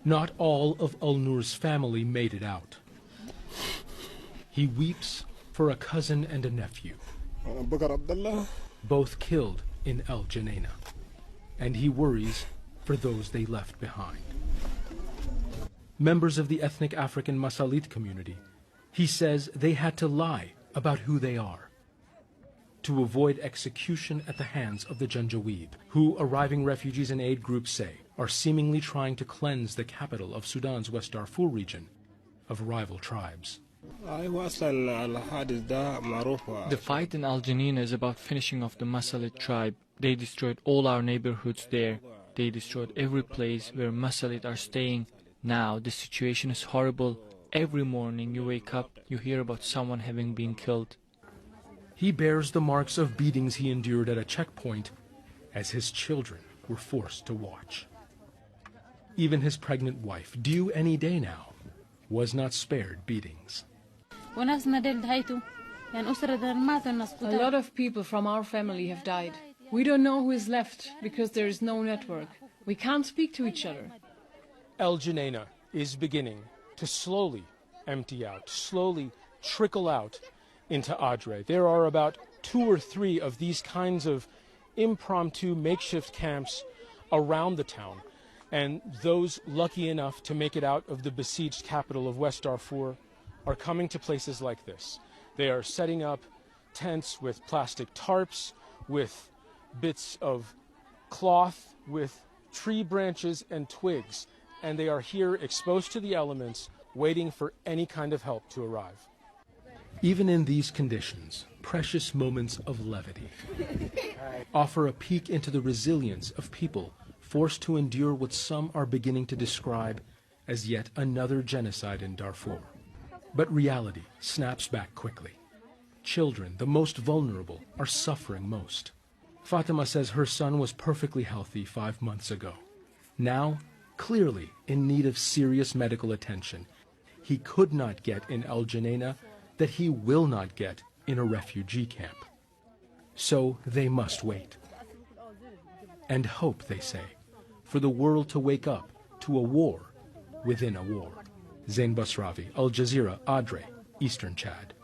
Not all of Al-Nur's family made it out. He weeps for a cousin and a nephew, both killed in El Geneina, and he worries for those they left behind. Members of the ethnic African Masalit community, he says they had to lie about who they are to avoid execution at the hands of the Janjaweed, who arriving refugees and aid groups say are seemingly trying to cleanse the capital of Sudan's West Darfur region of rival tribes. The fight in Al Geneina is about finishing off the Masalit tribe. They destroyed all our neighborhoods there. They destroyed every place where Masalit are staying. Now the situation is horrible. Every morning you wake up, you hear about someone having been killed. He bears the marks of beatings he endured at a checkpoint as his children were forced to watch. Even his pregnant wife, due any day now, was not spared beatings. A lot of people from our family have died. We don't know who is left because there is no network. We can't speak to each other. El Geneina is beginning to slowly empty out, slowly trickle out into Adre. There are about 2 or 3 of these kinds of impromptu makeshift camps around the town, and those lucky enough to make it out of the besieged capital of West Darfur are coming to places like this. They are setting up tents with plastic tarps, with bits of cloth, with tree branches and twigs, and they are here exposed to the elements, waiting for any kind of help to arrive. Even in these conditions, precious moments of levity offer a peek into the resilience of people forced to endure what some are beginning to describe as yet another genocide in Darfur. But reality snaps back quickly. Children, the most vulnerable, are suffering most. Fatima says her son was perfectly healthy 5 months ago. Now, clearly in need of serious medical attention. He could not get in El Geneina that he will not get in a refugee camp. So they must wait. And hope, they say, for the world to wake up to a war within a war. Zain Basravi, Al Jazeera, Adre, Eastern Chad.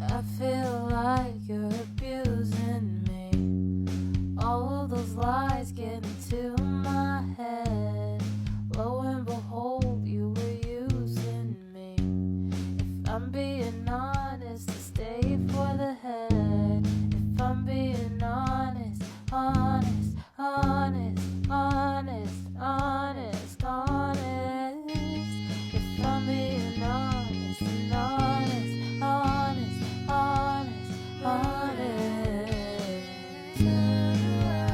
I feel like you're abusing me. All of those lies get into my head. Lo and behold, you were using me. If I'm being honest, to stay for the head. If I'm being honest, honest, honest, honest, honest, honest. If I'm being honest and honest, honest, honest, honest. Turn around.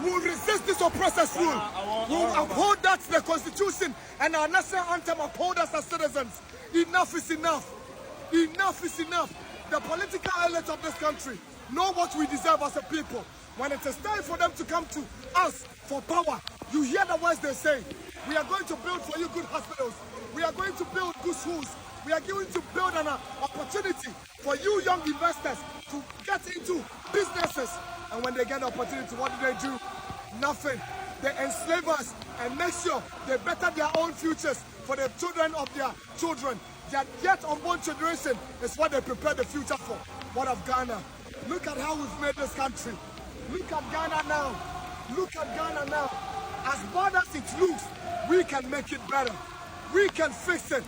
We will resist this oppressor's rule. We will uphold that the Constitution and our national anthem uphold us as citizens. Enough is enough. Enough is enough. The political elites of this country know what we deserve as a people. When it is time for them to come to us for power, you hear the words they say. We are going to build for you good hospitals. We are going to build good schools. We are going to build an opportunity for you young investors to get into businesses. And when they get the opportunity, what do? Nothing. They enslave us and make sure they better their own futures for the children of their children. Their yet unborn generation is what they prepare the future for. What of Ghana? Look at how we've made this country. Look at Ghana now. Look at Ghana now. As bad as it looks, we can make it better. we can fix it.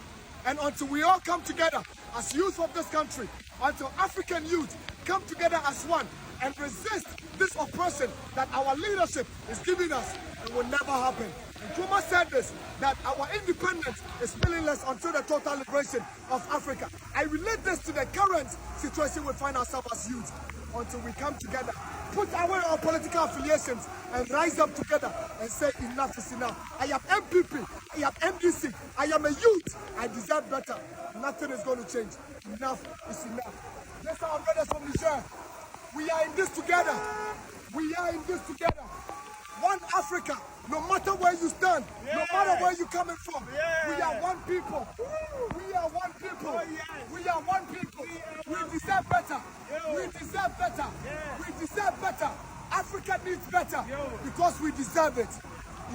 And until we all come together as youth of this country, until African youth come together as one and resist this oppression that our leadership is giving us, it will never happen. And Nkrumah said this, that our independence is meaningless until the total liberation of Africa. I relate this to the current situation we find ourselves as youth. Until we come together, put away our political affiliations and rise up together and say enough is enough. I am MPP, I am MDC, I am a youth, I deserve better. Nothing is going to change. Enough is enough. Yes, our brothers from Niger, we are in this together. We are in this together. One Africa, no matter where you stand, no matter where you're coming from, we are one people. We are one people. We are one people. We deserve better. We deserve better. We deserve better. Africa needs better because we deserve it.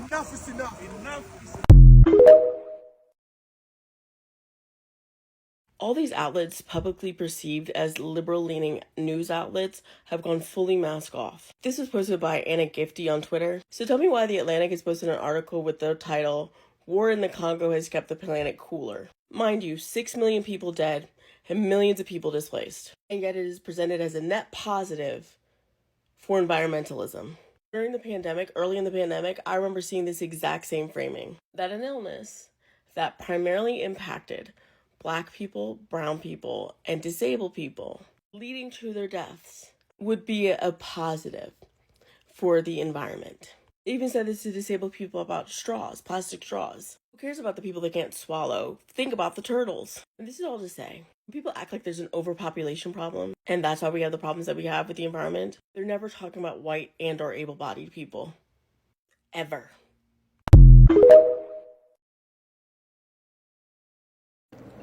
Enough is enough. Enough is enough. All these outlets, publicly perceived as liberal-leaning news outlets, have gone fully mask off. This was posted by Anna Gifty on Twitter. So tell me why The Atlantic has posted an article with the title, "War in the Congo has kept the planet cooler." Mind you, 6 million people dead and millions of people displaced. And yet it is presented as a net positive for environmentalism. During the pandemic, early in the pandemic, I remember seeing this exact same framing. That an illness that primarily impacted Black people, brown people, and disabled people, leading to their deaths, would be a positive for the environment. They even said this to disabled people about straws, plastic straws. Who cares about the people that can't swallow? Think about the turtles. And this is all to say, when people act like there's an overpopulation problem, and that's why we have the problems that we have with the environment, they're never talking about white and or able-bodied people. Ever.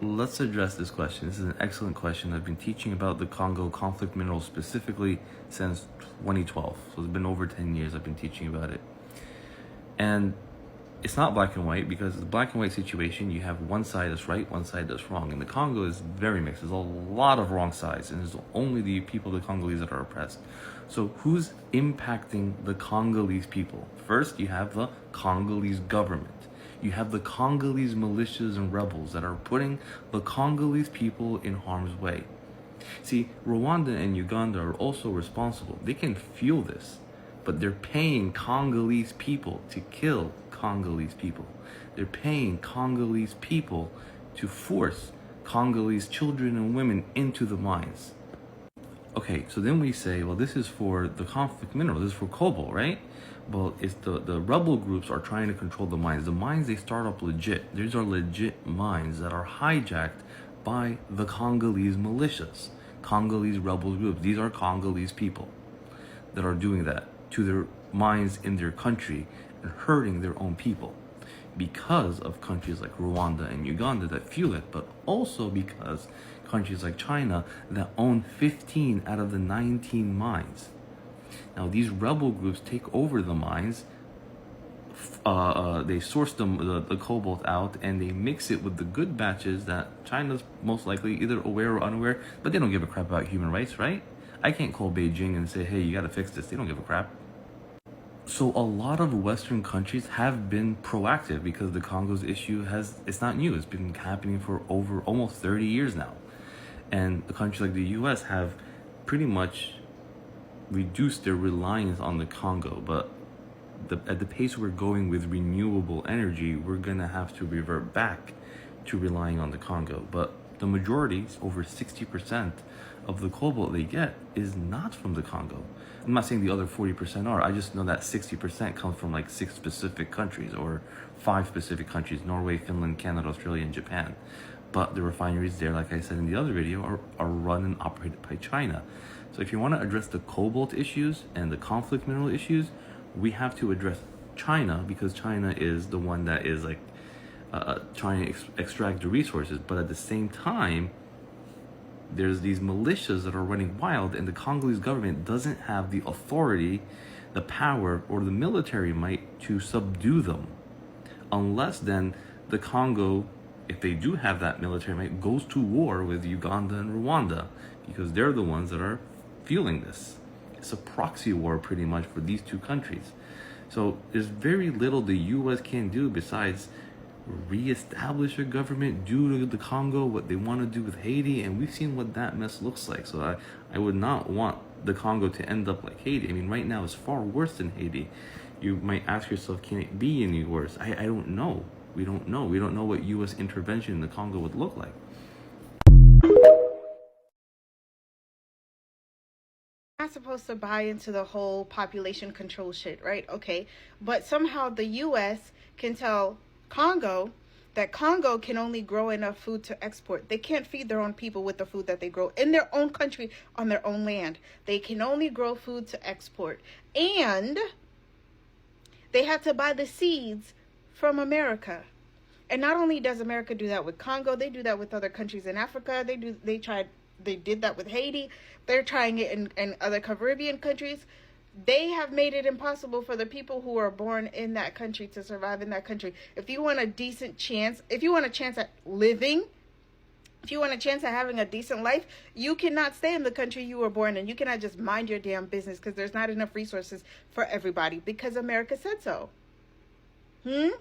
Let's address this question. This is an excellent question. I've been teaching about the Congo conflict minerals specifically since 2012. So it's been over 10 years I've been teaching about it. And it's not black and white, because the black and white situation, you have one side that's right, one side that's wrong. And the Congo is very mixed. There's a lot of wrong sides, and there's only the people, the Congolese, that are oppressed. So who's impacting the Congolese people? First, you have the Congolese government. You have the Congolese militias and rebels that are putting the Congolese people in harm's way. See, Rwanda and Uganda are also responsible. They can feel this, but they're paying Congolese people to kill Congolese people. They're paying Congolese people to force Congolese children and women into the mines. Okay, so then we say, well, this is for the conflict mineral. This is for cobalt, right? Well, it's the rebel groups are trying to control the mines. The mines, they start up legit. These are legit mines that are hijacked by the Congolese militias, Congolese rebel groups. These are Congolese people that are doing that to their mines in their country and hurting their own people, because of countries like Rwanda and Uganda that fuel it, but also because countries like China that own 15 out of the 19 mines. Now, these rebel groups take over the mines, they source the cobalt out, and they mix it with the good batches that China's most likely either aware or unaware, but they don't give a crap about human rights, right? I can't call Beijing and say, hey, you gotta fix this. They don't give a crap. So a lot of Western countries have been proactive, because the Congo's issue it's not new. It's been happening for over almost 30 years now. And the countries like the US have pretty much reduced their reliance on the Congo, but at the pace we're going with renewable energy, we're gonna have to revert back to relying on the Congo. But the majority, over 60% of the cobalt they get, is not from the Congo. I'm not saying the other 40% are. I just know that 60% comes from like 6 specific countries, or 5 specific countries: Norway, Finland, Canada, Australia, and Japan. But the refineries there, like I said in the other video, are run and operated by China. So if you want to address the cobalt issues and the conflict mineral issues, we have to address China, because China is the one that is like trying to extract the resources. But at the same time, there's these militias that are running wild, and the Congolese government doesn't have the authority, the power, or the military might to subdue them. Unless then the Congo, if they do have that military might, goes to war with Uganda and Rwanda, because they're the ones that are fueling this. It's a proxy war pretty much for these two countries. So there's very little the US can do besides reestablish a government, do to the Congo what they want to do with Haiti, and we've seen what that mess looks like. So I would not want the Congo to end up like Haiti. I mean, right now it's far worse than Haiti. You might ask yourself, can it be any worse? I don't know. We don't know. We don't know what U.S. intervention in the Congo would look like. Not supposed to buy into the whole population control shit, right? Okay. But somehow the U.S. can tell Congo that Congo can only grow enough food to export. They can't feed their own people with the food that they grow in their own country on their own land. They can only grow food to export. And they have to buy the seeds from America. And not only does America do that with Congo, they do that with other countries in Africa. They did that with Haiti. They're trying it in other Caribbean countries. They have made it impossible for the people who are born in that country to survive in that country. If you want a decent chance, if you want a chance at living, if you want a chance at having a decent life, you cannot stay in the country you were born in. You cannot just mind your damn business because there's not enough resources for everybody because America said so. And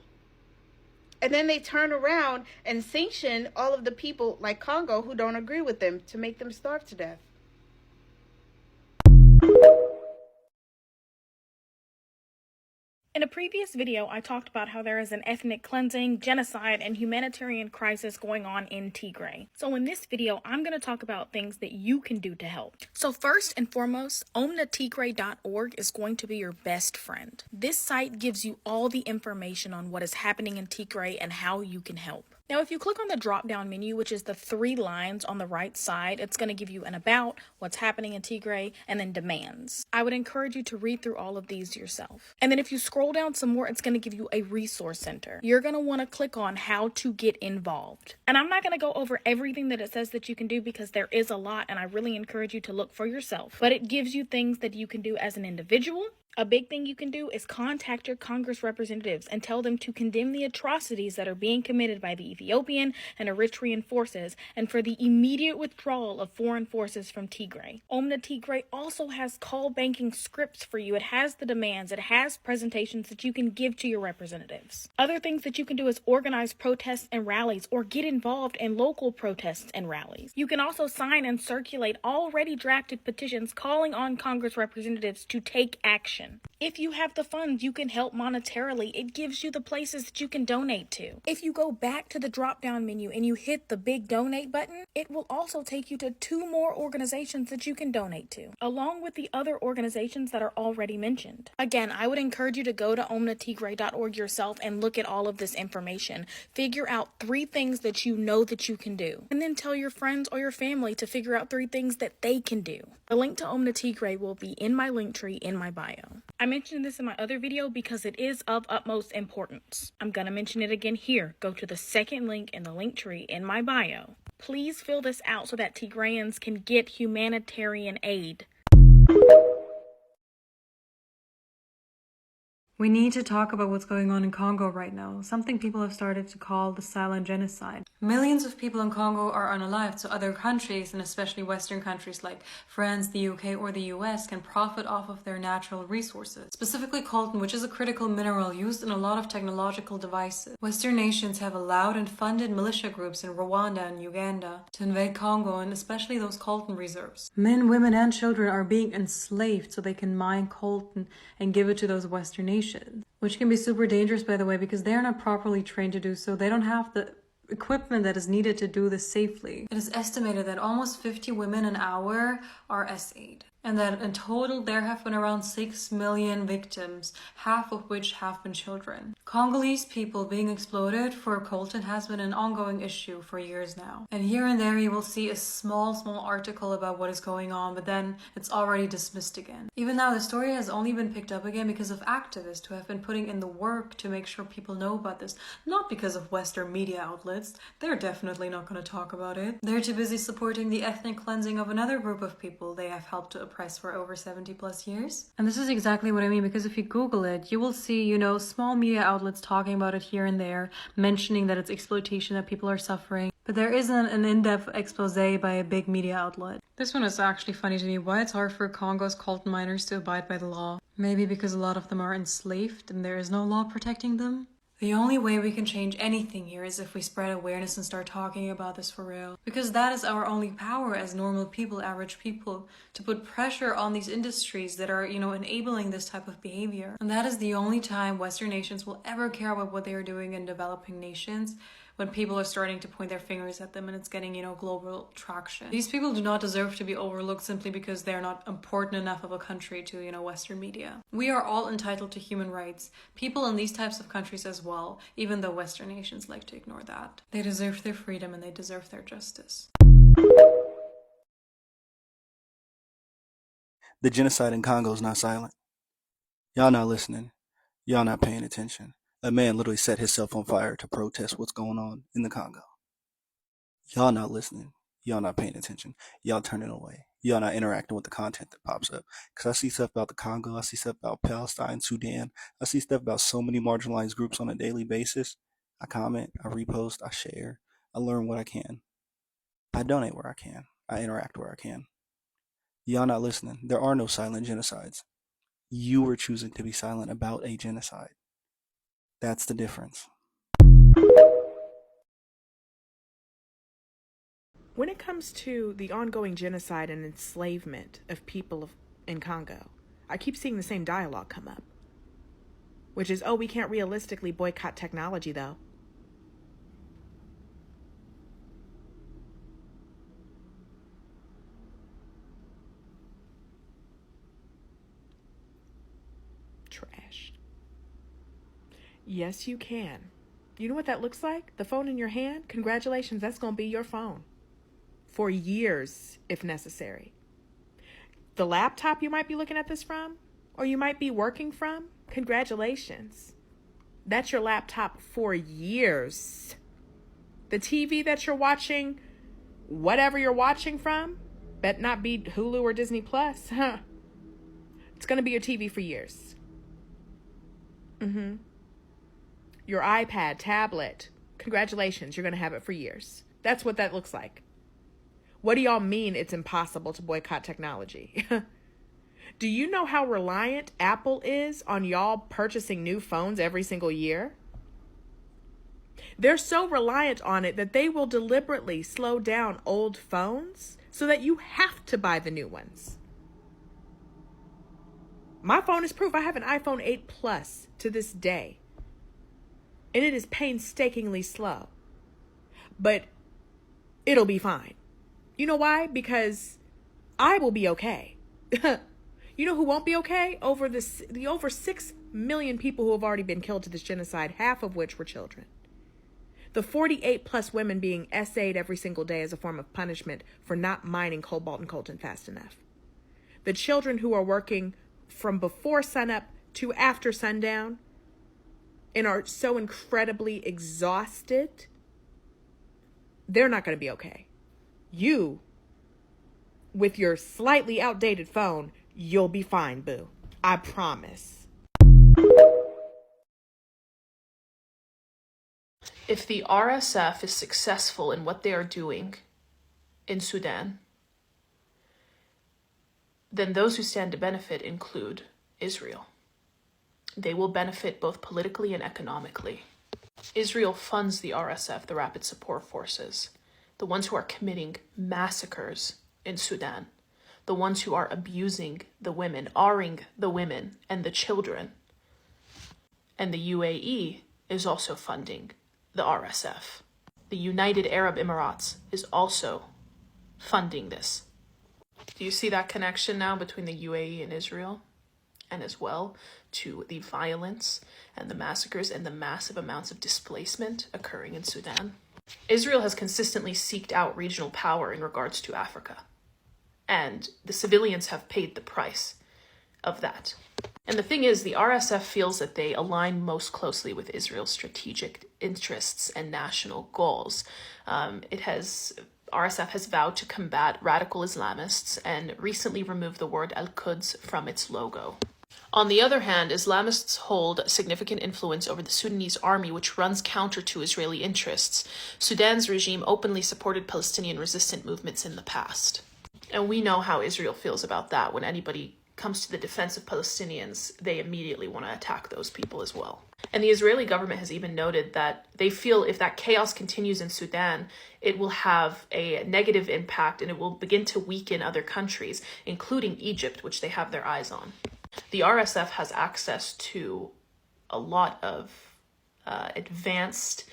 then they turn around and sanction all of the people like Congo who don't agree with them to make them starve to death. In a previous video, I talked about how there is an ethnic cleansing, genocide, and humanitarian crisis going on in Tigray. So in this video, I'm going to talk about things that you can do to help. So first and foremost, omnatigray.org is going to be your best friend. This site gives you all the information on what is happening in Tigray and how you can help. Now, if you click on the drop-down menu, which is the 3 lines on the right side, it's going to give you an about, what's happening in Tigray, and then demands. I would encourage you to read through all of these yourself. And then if you scroll down some more, it's going to give you a resource center. You're going to want to click on how to get involved. And I'm not going to go over everything that it says that you can do because there is a lot, and I really encourage you to look for yourself. But it gives you things that you can do as an individual. A big thing you can do is contact your Congress representatives and tell them to condemn the atrocities that are being committed by the Ethiopian and Eritrean forces and for the immediate withdrawal of foreign forces from Tigray. Omna Tigray also has call banking scripts for you. It has the demands. It has presentations that you can give to your representatives. Other things that you can do is organize protests and rallies or get involved in local protests and rallies. You can also sign and circulate already drafted petitions calling on Congress representatives to take action. If you have the funds, you can help monetarily. It gives you the places that you can donate to. If you go back to the drop-down menu and you hit the big donate button, it will also take you to 2 more organizations that you can donate to, along with the other organizations that are already mentioned. Again, I would encourage you to go to omnatigray.org yourself and look at all of this information. Figure out 3 things that you know that you can do, and then tell your friends or your family to figure out 3 things that they can do. The link to Omna Tigray will be in my link tree in my bio. I mentioned this in my other video because it is of utmost importance. I'm gonna mention it again here. Go to the second link in the link tree in my bio. Please fill this out so that Tigrayans can get humanitarian aid. We need to talk about what's going on in Congo right now, something people have started to call the silent genocide. Millions of people in Congo are unalived, so other countries, and especially Western countries like France, the UK, or the US, can profit off of their natural resources, specifically coltan, which is a critical mineral used in a lot of technological devices. Western nations have allowed and funded militia groups in Rwanda and Uganda to invade Congo, and especially those coltan reserves. Men, women, and children are being enslaved so they can mine coltan and give it to those Western nations. Which can be super dangerous, by the way, because they're not properly trained to do so. They don't have the equipment that is needed to do this safely. It is estimated that almost 50 women an hour are SA'd. And that in total there have been around 6 million victims, half of which have been children. Congolese people being exploited for coltan has been an ongoing issue for years now. And here and there you will see a small article about what is going on, but then it's already dismissed again. Even now the story has only been picked up again because of activists who have been putting in the work to make sure people know about this, not because of Western media outlets. They're definitely not going to talk about it. They're too busy supporting the ethnic cleansing of another group of people they have helped to oppress for over 70+ years. And this is exactly what I mean, because if you Google it, you will see, small media outlets talking about it here and there, mentioning that it's exploitation, that people are suffering. But there isn't an in-depth expose by a big media outlet. This one is actually funny to me, why it's hard for Congo's coltan miners to abide by the law. Maybe because a lot of them are enslaved and there is no law protecting them? The only way we can change anything here is if we spread awareness and start talking about this for real. Because that is our only power as normal people, average people, to put pressure on these industries that are, enabling this type of behavior. And that is the only time Western nations will ever care about what they are doing in developing nations, when people are starting to point their fingers at them and it's getting, global traction. These people do not deserve to be overlooked simply because they're not important enough of a country to, Western media. We are all entitled to human rights, people in these types of countries as well, even though Western nations like to ignore that. They deserve their freedom and they deserve their justice. The genocide in Congo is not silent. Y'all not listening. Y'all not paying attention. A man literally set himself on fire to protest what's going on in the Congo. Y'all not listening. Y'all not paying attention. Y'all turning away. Y'all not interacting with the content that pops up. Because I see stuff about the Congo. I see stuff about Palestine, Sudan. I see stuff about so many marginalized groups on a daily basis. I comment, I repost, I share. I learn what I can. I donate where I can. I interact where I can. Y'all not listening. There are no silent genocides. You are choosing to be silent about a genocide. That's the difference. When it comes to the ongoing genocide and enslavement of people in Congo, I keep seeing the same dialogue come up, which is, we can't realistically boycott technology, though. Trash. Yes, you can. You know what that looks like? The phone in your hand? Congratulations, that's going to be your phone. For years, if necessary. The laptop you might be looking at this from, or you might be working from, congratulations. That's your laptop for years. The TV that you're watching, whatever you're watching from, bet not be Hulu or Disney Plus, huh? It's going to be your TV for years. Your iPad, tablet, congratulations, you're going to have it for years. That's what that looks like. What do y'all mean it's impossible to boycott technology? Do you know how reliant Apple is on y'all purchasing new phones every single year? They're so reliant on it that they will deliberately slow down old phones so that you have to buy the new ones. My phone is proof. I have an iPhone 8 Plus to this day. And it is painstakingly slow. But it'll be fine. You know why? Because I will be okay. You know who won't be okay? The over 6 million people who have already been killed to this genocide, half of which were children. The 48 plus women being essayed every single day as a form of punishment for not mining cobalt and coltan fast enough. The children who are working from before sunup to after sundown and are so incredibly exhausted, they're not going to be okay. You, with your slightly outdated phone, you'll be fine, boo. I promise. If the RSF is successful in what they are doing in Sudan, then those who stand to benefit include Israel. They will benefit both politically and economically. Israel funds the RSF, the Rapid Support Forces, the ones who are committing massacres in Sudan, the ones who are abusing the women, R-ing the women and the children. And the UAE is also funding the RSF. The United Arab Emirates is also funding this. Do you see that connection now between the UAE and Israel? And as well to the violence and the massacres and the massive amounts of displacement occurring in Sudan. Israel has consistently seeked out regional power in regards to Africa. And the civilians have paid the price of that. And the thing is, the RSF feels that they align most closely with Israel's strategic interests and national goals. RSF has vowed to combat radical Islamists and recently removed the word Al-Quds from its logo. On the other hand, Islamists hold significant influence over the Sudanese army, which runs counter to Israeli interests. Sudan's regime openly supported Palestinian resistant movements in the past. And we know how Israel feels about that. When anybody comes to the defense of Palestinians, they immediately want to attack those people as well. And the Israeli government has even noted that they feel if that chaos continues in Sudan, it will have a negative impact and it will begin to weaken other countries, including Egypt, which they have their eyes on. The RSF has access to a lot of advanced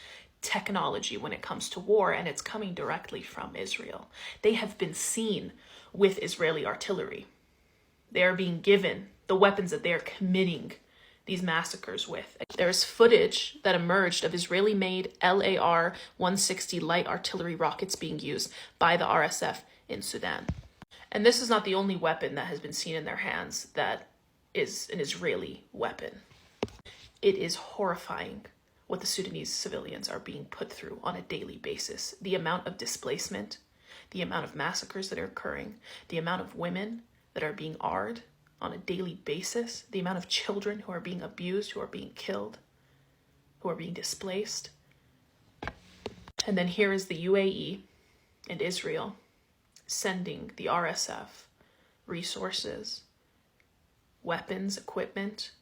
technology when it comes to war, and it's coming directly from Israel. They have been seen with Israeli artillery. They are being given the weapons that they are committing these massacres with. There's footage that emerged of Israeli-made LAR-160 light artillery rockets being used by the RSF in Sudan. And this is not the only weapon that has been seen in their hands that is an Israeli weapon. It is horrifying what the Sudanese civilians are being put through on a daily basis. The amount of displacement, the amount of massacres that are occurring, the amount of women that are being AR'd on a daily basis, the amount of children who are being abused, who are being killed, who are being displaced. And then here is the UAE and Israel sending the RSF resources, weapons, equipment,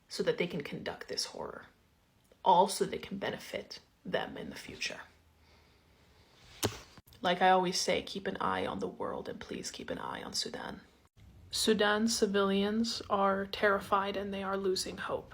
so that they can conduct this horror. All so they can benefit them in the future. Like I always say, keep an eye on the world and please keep an eye on Sudan. Sudan civilians are terrified and they are losing hope.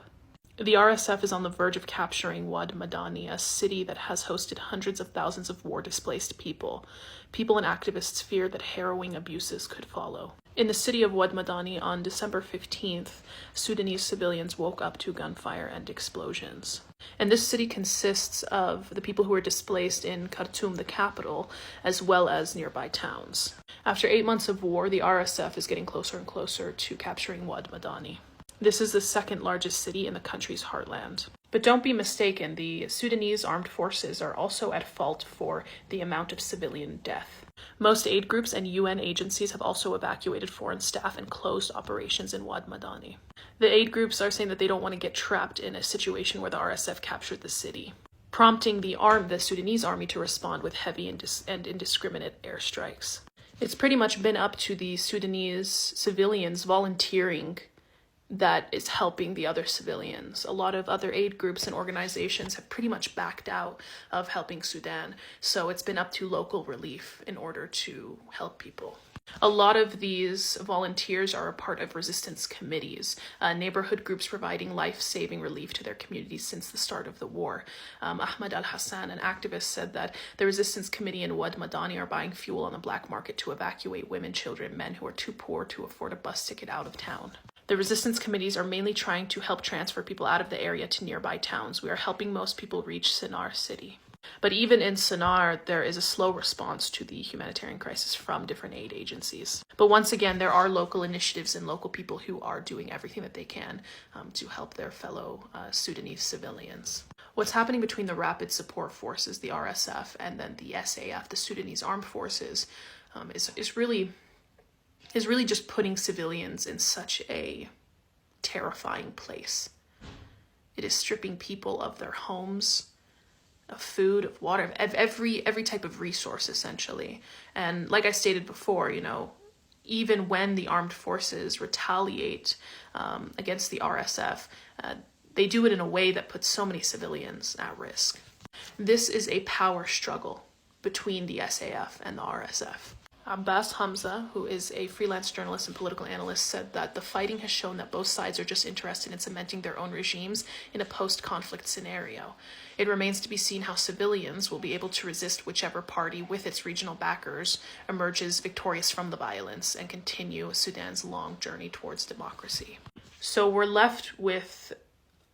The RSF is on the verge of capturing Wad Madani, a city that has hosted hundreds of thousands of war-displaced people. People and activists fear that harrowing abuses could follow. In the city of Wad Madani on December 15th, Sudanese civilians woke up to gunfire and explosions. And this city consists of the people who were displaced in Khartoum, the capital, as well as nearby towns. After 8 months of war, the RSF is getting closer and closer to capturing Wad Madani. This is the second largest city in the country's heartland. But don't be mistaken, the Sudanese armed forces are also at fault for the amount of civilian death. Most aid groups and UN agencies have also evacuated foreign staff and closed operations in Wad Madani. The aid groups are saying that they don't want to get trapped in a situation where the RSF captured the city, prompting the Sudanese army to respond with heavy and indiscriminate airstrikes. It's pretty much been up to the Sudanese civilians volunteering that is helping the other civilians. A lot of other aid groups and organizations have pretty much backed out of helping Sudan, so it's been up to local relief in order to help people. A lot of these volunteers are a part of resistance committees, neighborhood groups providing life-saving relief to their communities since the start of the war. Ahmed Al-Hassan, an activist, said that the resistance committee in Wad Madani are buying fuel on the black market to evacuate women, children, and men who are too poor to afford a bus ticket out of town. The resistance committees are mainly trying to help transfer people out of the area to nearby towns. We are helping most people reach Sennar city. But even in Sennar, there is a slow response to the humanitarian crisis from different aid agencies. But once again, there are local initiatives and local people who are doing everything that they can to help their fellow Sudanese civilians. What's happening between the Rapid Support Forces, the RSF, and then the SAF, the Sudanese Armed Forces, is really just putting civilians in such a terrifying place. It is stripping people of their homes, of food, of water, of every type of resource, essentially. And like I stated before, even when the armed forces retaliate against the RSF, they do it in a way that puts so many civilians at risk. This is a power struggle between the SAF and the RSF. Abbas Hamza, who is a freelance journalist and political analyst, said that the fighting has shown that both sides are just interested in cementing their own regimes in a post-conflict scenario. It remains to be seen how civilians will be able to resist whichever party with its regional backers emerges victorious from the violence and continue Sudan's long journey towards democracy. So we're left with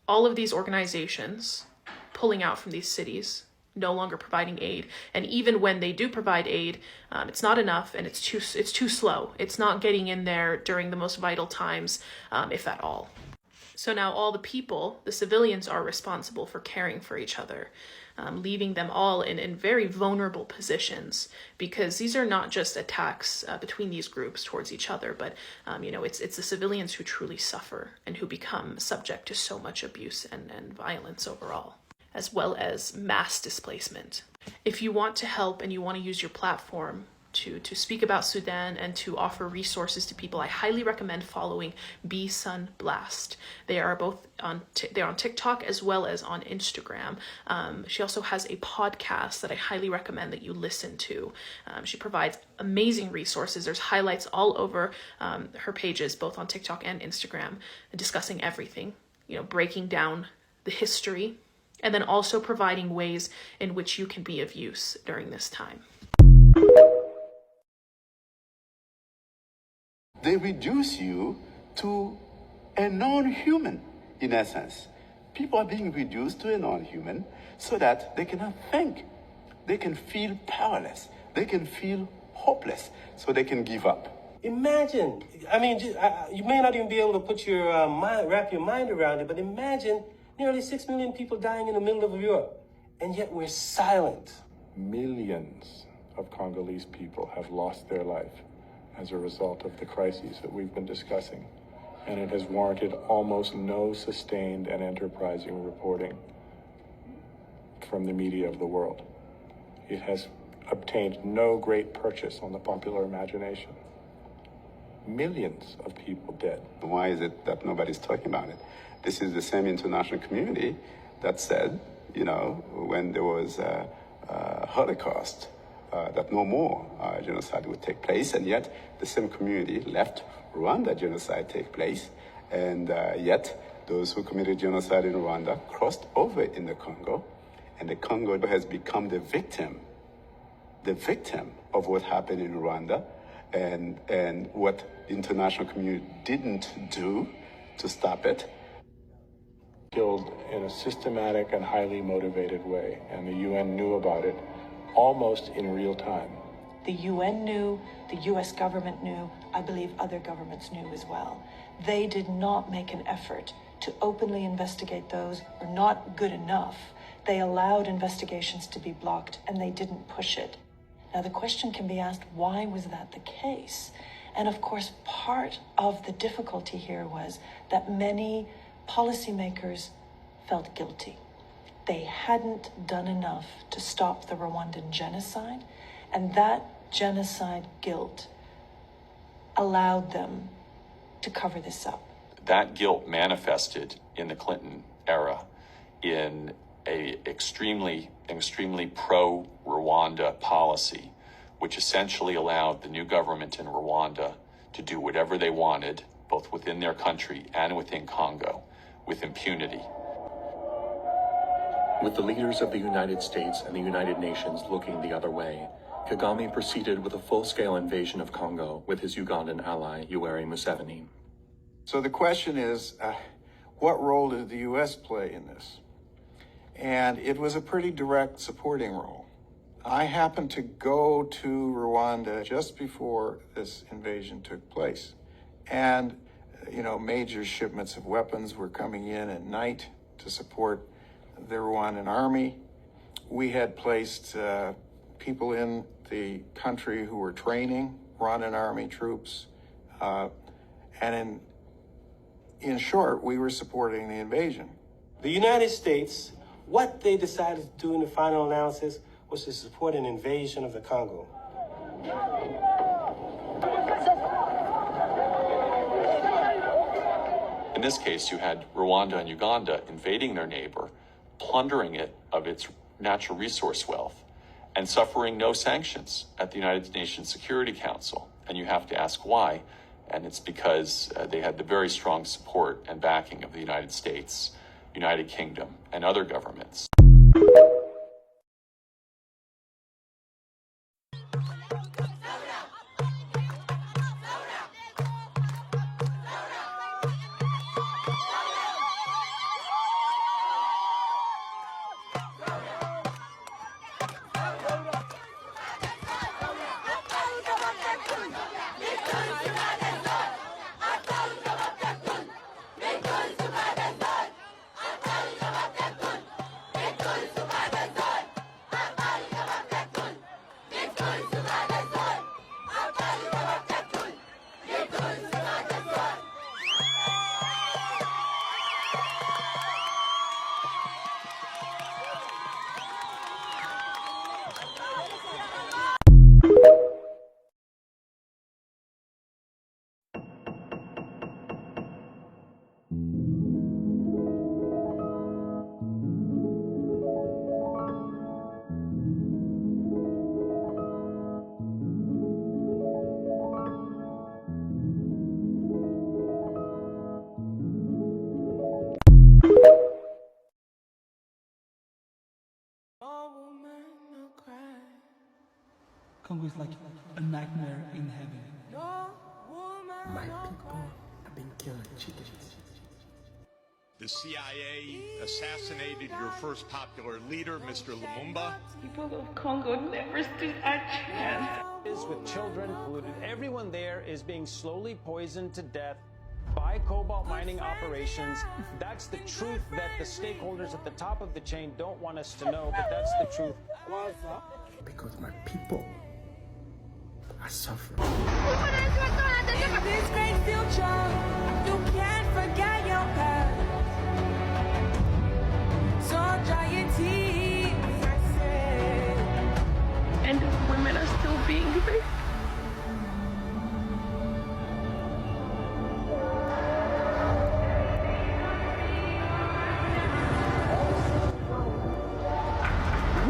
all of these organizations pulling out from these cities, no longer providing aid, and even when they do provide aid, it's not enough and it's too slow. It's not getting in there during the most vital times, if at all. So now all the people, the civilians, are responsible for caring for each other, leaving them all in very vulnerable positions, because these are not just attacks between these groups towards each other, but it's the civilians who truly suffer and who become subject to so much abuse and violence overall, as well as mass displacement. If you want to help and you want to use your platform to speak about Sudan and to offer resources to people. I highly recommend following Bee Sun Blast. They are both they're on TikTok as well as on Instagram. She also has a podcast that I highly recommend that you listen to. She provides amazing resources. There's highlights all over her pages, both on TikTok and Instagram, discussing everything, breaking down the history, and then also providing ways in which you can be of use during this time. They reduce you to a non-human, in essence. People are being reduced to a non-human so that they cannot think. They can feel powerless. They can feel hopeless, so they can give up. Imagine, you may not even be able to put your wrap your mind around it, but imagine nearly 6 million people dying in the middle of Europe, and yet we're silent. Millions of Congolese people have lost their life as a result of the crises that we've been discussing, and it has warranted almost no sustained and enterprising reporting from the media of the world. It has obtained no great purchase on the popular imagination. Millions of people dead. Why is it that nobody's talking about it? This is the same international community that said, when there was a Holocaust, that no more genocide would take place, and yet the same community left Rwanda genocide take place, and yet those who committed genocide in Rwanda crossed over in the Congo, and the Congo has become the victim of what happened in Rwanda, and what the international community didn't do to stop it. Killed in a systematic and highly motivated way, and the UN knew about it almost in real time. The UN knew, the US government knew, I believe other governments knew as well. They did not make an effort to openly investigate those, or not good enough. They allowed investigations to be blocked, and they didn't push it. Now the question can be asked, why was that the case? And of course, part of the difficulty here was that many policymakers felt guilty. They hadn't done enough to stop the Rwandan genocide, and that genocide guilt allowed them to cover this up. That guilt manifested in the Clinton era in an extremely pro-Rwanda policy, which essentially allowed the new government in Rwanda to do whatever they wanted, both within their country and within Congo, with impunity. With the leaders of the United States and the United Nations looking the other way, Kagame proceeded with a full-scale invasion of Congo with his Ugandan ally, Yoweri Museveni. So the question is, what role did the U.S. play in this? And it was a pretty direct supporting role. I happened to go to Rwanda just before this invasion took place. And, major shipments of weapons were coming in at night to support the Rwandan army. We had placed people in the country who were training Rwandan army troops. And in short, we were supporting the invasion. The United States, what they decided to do in the final analysis was to support an invasion of the Congo. In this case, you had Rwanda and Uganda invading their neighbor, plundering it of its natural resource wealth, and suffering no sanctions at the United Nations Security Council. And you have to ask why, and it's because they had the very strong support and backing of the United States, United Kingdom, and other governments. Congo is like a nightmare in heaven. My people have been killing chickens. The CIA assassinated your first popular leader, Mr. Lumumba. People of Congo never stood a chance. With children polluted, everyone there is being slowly poisoned to death by cobalt mining operations. That's the truth that the stakeholders at the top of the chain don't want us to know, but that's the truth. Because my people are suffering. In this great future, you can't forget your past. So dry your tears, I said. And women are still being raped.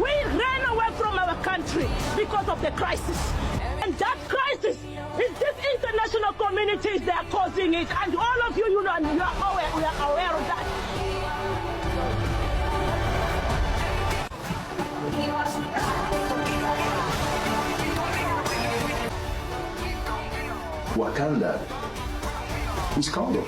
We ran away from our country because of the crisis. And that crisis is this international communities that are causing it. And all of you, you know, and we are aware of that. Wakanda is Congo.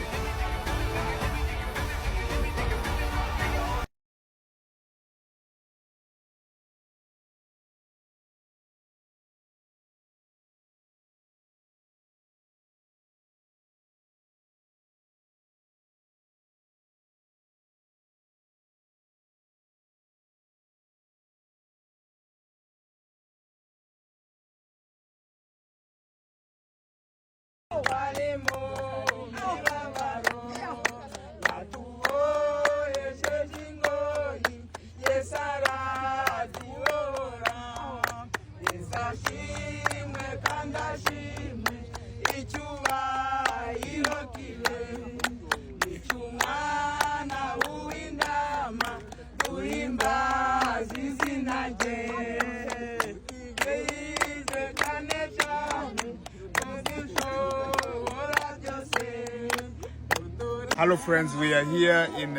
Hello friends, we are here in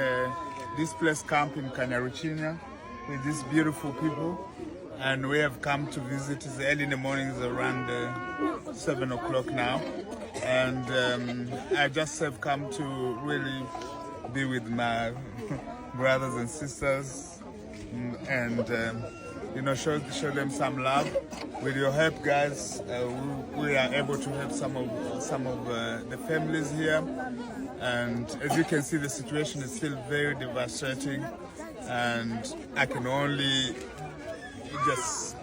displaced camp in Kanyaruchinya with these beautiful people, and we have come to visit. It's early in the morning, it's around 7 o'clock now, and I just have come to really be with my brothers and sisters and you know, show them some love. With your help, guys, we are able to help some of the families here. And as you can see, the situation is still very devastating, and I can only just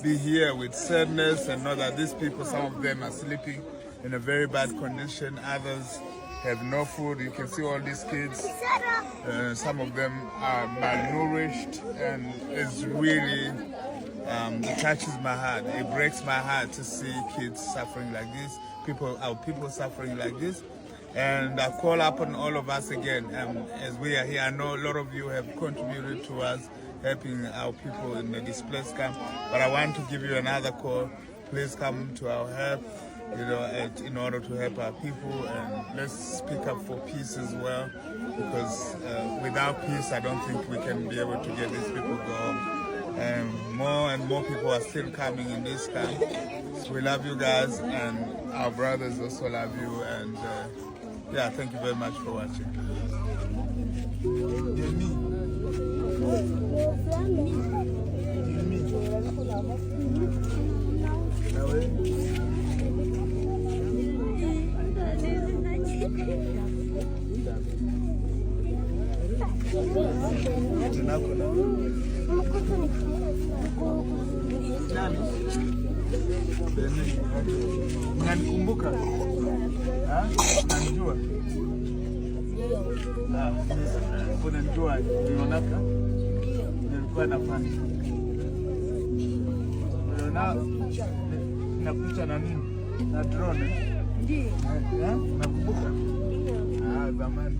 be here with sadness and know that these people, some of them are sleeping in a very bad condition, others have no food. You can see all these kids, some of them are malnourished, and it's really, it touches my heart. It breaks my heart to see kids suffering like this, our people suffering like this. And I call upon all of us again, as we are here. I know a lot of you have contributed to us helping our people in the displaced camp, but I want to give you another call. Please come to our help, you know, in order to help our people, and let's speak up for peace as well, because without peace, I don't think we can be able to get these people going. And more people are still coming in this camp. So we love you guys, and our brothers also love you, and yeah, thank you very much for watching. Unanikumbuka? Unanijua? Unanijua nilionaka? Nilikuwa nafanya. Nakuta na nini? Na drone? Ndiyo. Unakumbuka? Zamani.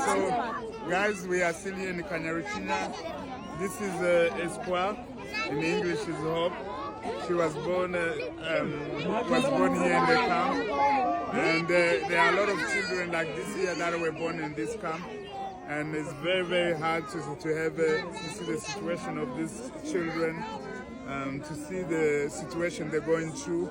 So, guys, we are still here in Kanyarichina. This is Espoir. In English is Hope. She was born here in the camp. And there are a lot of children like this here that were born in this camp. And it's very, very hard to see the situation of these children, to see the situation they're going through.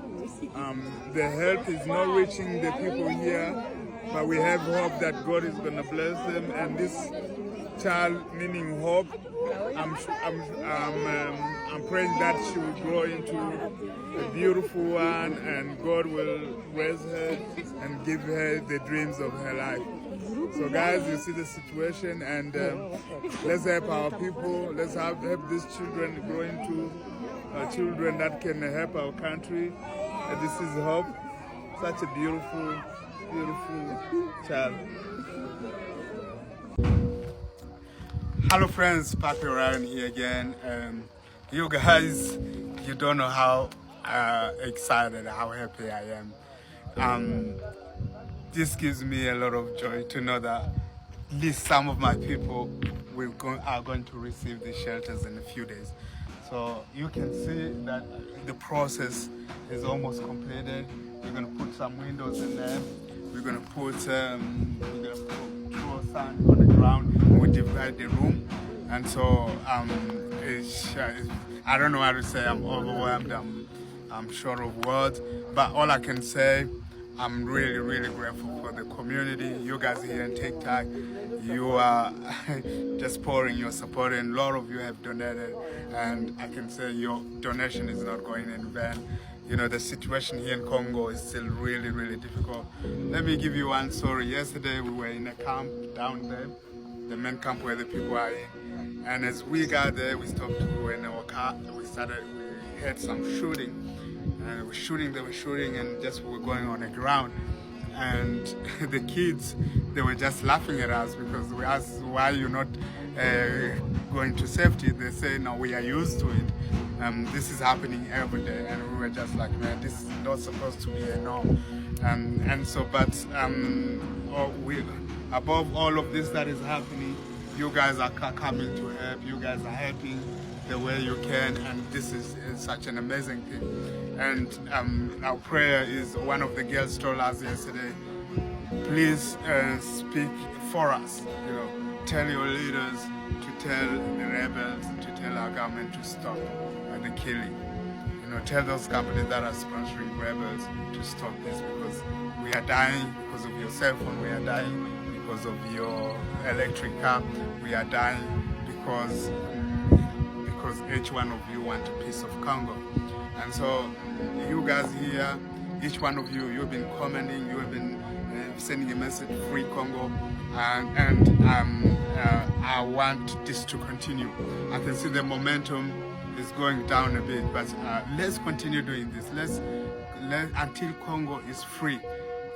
The help is not reaching the people here, but we have hope that God is going to bless them. And this child, meaning Hope, I'm praying that she will grow into a beautiful one, and God will raise her and give her the dreams of her life. So guys, you see the situation, and let's help our people. Let's help these children grow into children that can help our country. This is Hope, such a beautiful, beautiful child. Hello friends, pappyorion here again. You guys, you don't know how excited, how happy I am. This gives me a lot of joy to know that at least some of my people are going to receive the shelters in a few days. So you can see that the process is almost completed. We're going to put some windows in there. We're going to put throw sand on the ground, and we divide the room. And so I don't know how to say. I'm overwhelmed. I'm short of words. But all I can say, I'm really, really grateful for the community. You guys here in TikTok, you are just pouring, you're supporting. A lot of you have donated, and I can say your donation is not going in vain. You know, the situation here in Congo is still really, really difficult. Let me give you one story. Yesterday we were in a camp down there, the main camp where the people are in. And as we got there, we stopped in our car, we heard some shooting. And they were shooting, and just we were going on the ground. And the kids, they were just laughing at us because we asked, why you're not going to safety? They say, no, we are used to it. This is happening every day. And we were just like, man, this is not supposed to be a norm. And so, but above all of this that is happening, you guys are coming to help. You guys are helping the way you can, and this is such an amazing thing. And our prayer is, one of the girls told us yesterday, please speak for us. You know, tell your leaders to tell the rebels, to tell our government to stop the killing. You know, tell those companies that are sponsoring rebels to stop this, because we are dying because of your cell phone. We are dying because of your electric car. We are dying because each one of you want a piece of Congo. And so you guys here, each one of you, you've been commenting, you have been sending a message, free Congo, and I want this to continue. I can see the momentum is going down a bit, but let's continue doing this. Let's until Congo is free.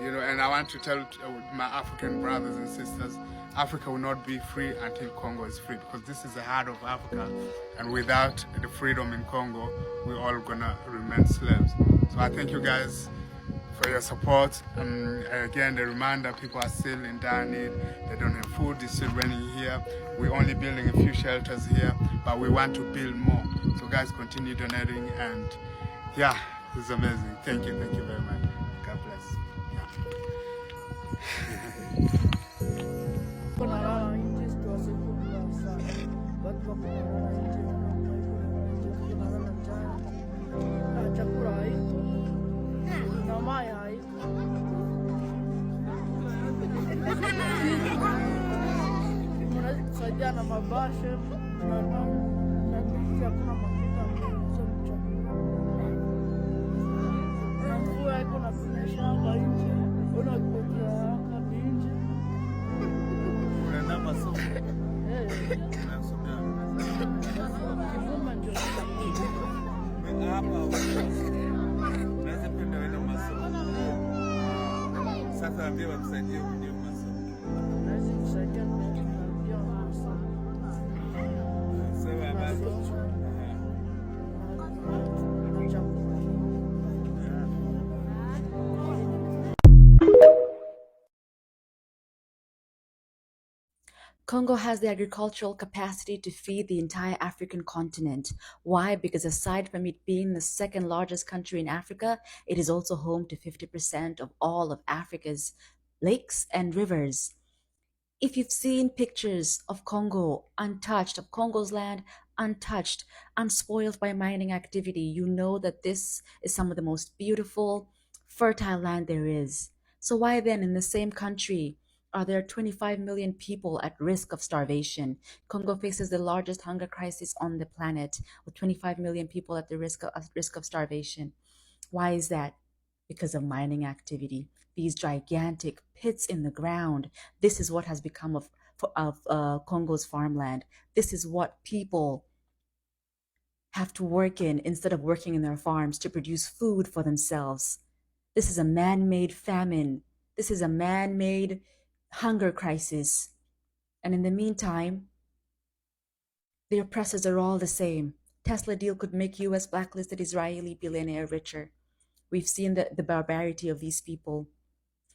You know, and I want to tell my African brothers and sisters, Africa will not be free until Congo is free, because this is the heart of Africa, and without the freedom in Congo, we're all gonna remain slaves. So I thank you guys for your support, and again, the reminder, people are still in dire need. They don't have food, it's still raining here. We're only building a few shelters here, but we want to build more. So guys, continue donating, and yeah, this is amazing. Thank you very much. God bless. Congo has the agricultural capacity to feed the entire African continent. Why? Because aside from it being the second largest country in Africa, it is also home to 50% of all of Africa's lakes and rivers. If you've seen pictures of Congo untouched, of Congo's land untouched, unspoiled by mining activity, you know that this is some of the most beautiful, fertile land there is. So why then in the same country are there 25 million people at risk of starvation? Congo faces the largest hunger crisis on the planet, with 25 million people at the risk of starvation. Why is that? Because of mining activity. These gigantic pits in the ground. This is what has become of Congo's farmland. This is what people have to work in instead of working in their farms to produce food for themselves. This is a man-made famine. This is a man-made hunger crisis. And in the meantime, the oppressors are all the same. Tesla deal could make US blacklisted Israeli billionaire richer. We've seen the barbarity of these people.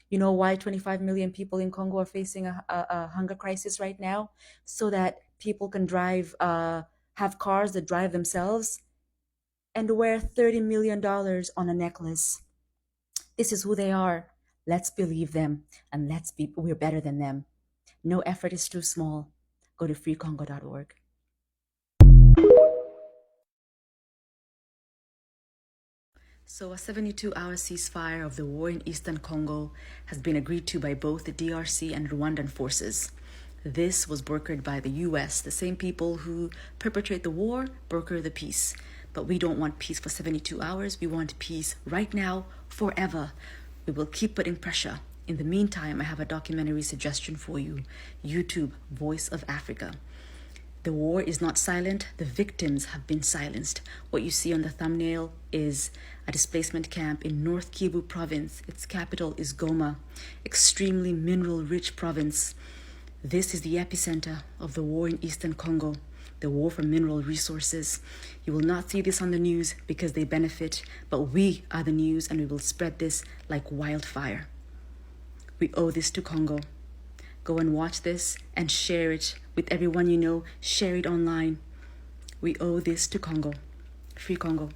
You know why 25 million people in Congo are facing a hunger crisis right now? So that people can have cars that drive themselves and wear $30 million on a necklace. This is who they are. Let's believe them and we're better than them. No effort is too small. Go to freecongo.org. So a 72-hour ceasefire of the war in eastern Congo has been agreed to by both the DRC and Rwandan forces. This was brokered by the US, the same people who perpetrate the war, broker the peace. But we don't want peace for 72 hours. We want peace right now, forever. We will keep putting pressure. In the meantime, I have a documentary suggestion for you. YouTube, Voice of Africa. The war is not silent. The victims have been silenced. What you see on the thumbnail is a displacement camp in North Kivu province. Its capital is Goma, extremely mineral-rich province. This is the epicenter of the war in eastern Congo, the war for mineral resources. You will not see this on the news because they benefit, but we are the news and we will spread this like wildfire. We owe this to Congo. Go and watch this and share it with everyone you know. Share it online. We owe this to Congo. Free Congo.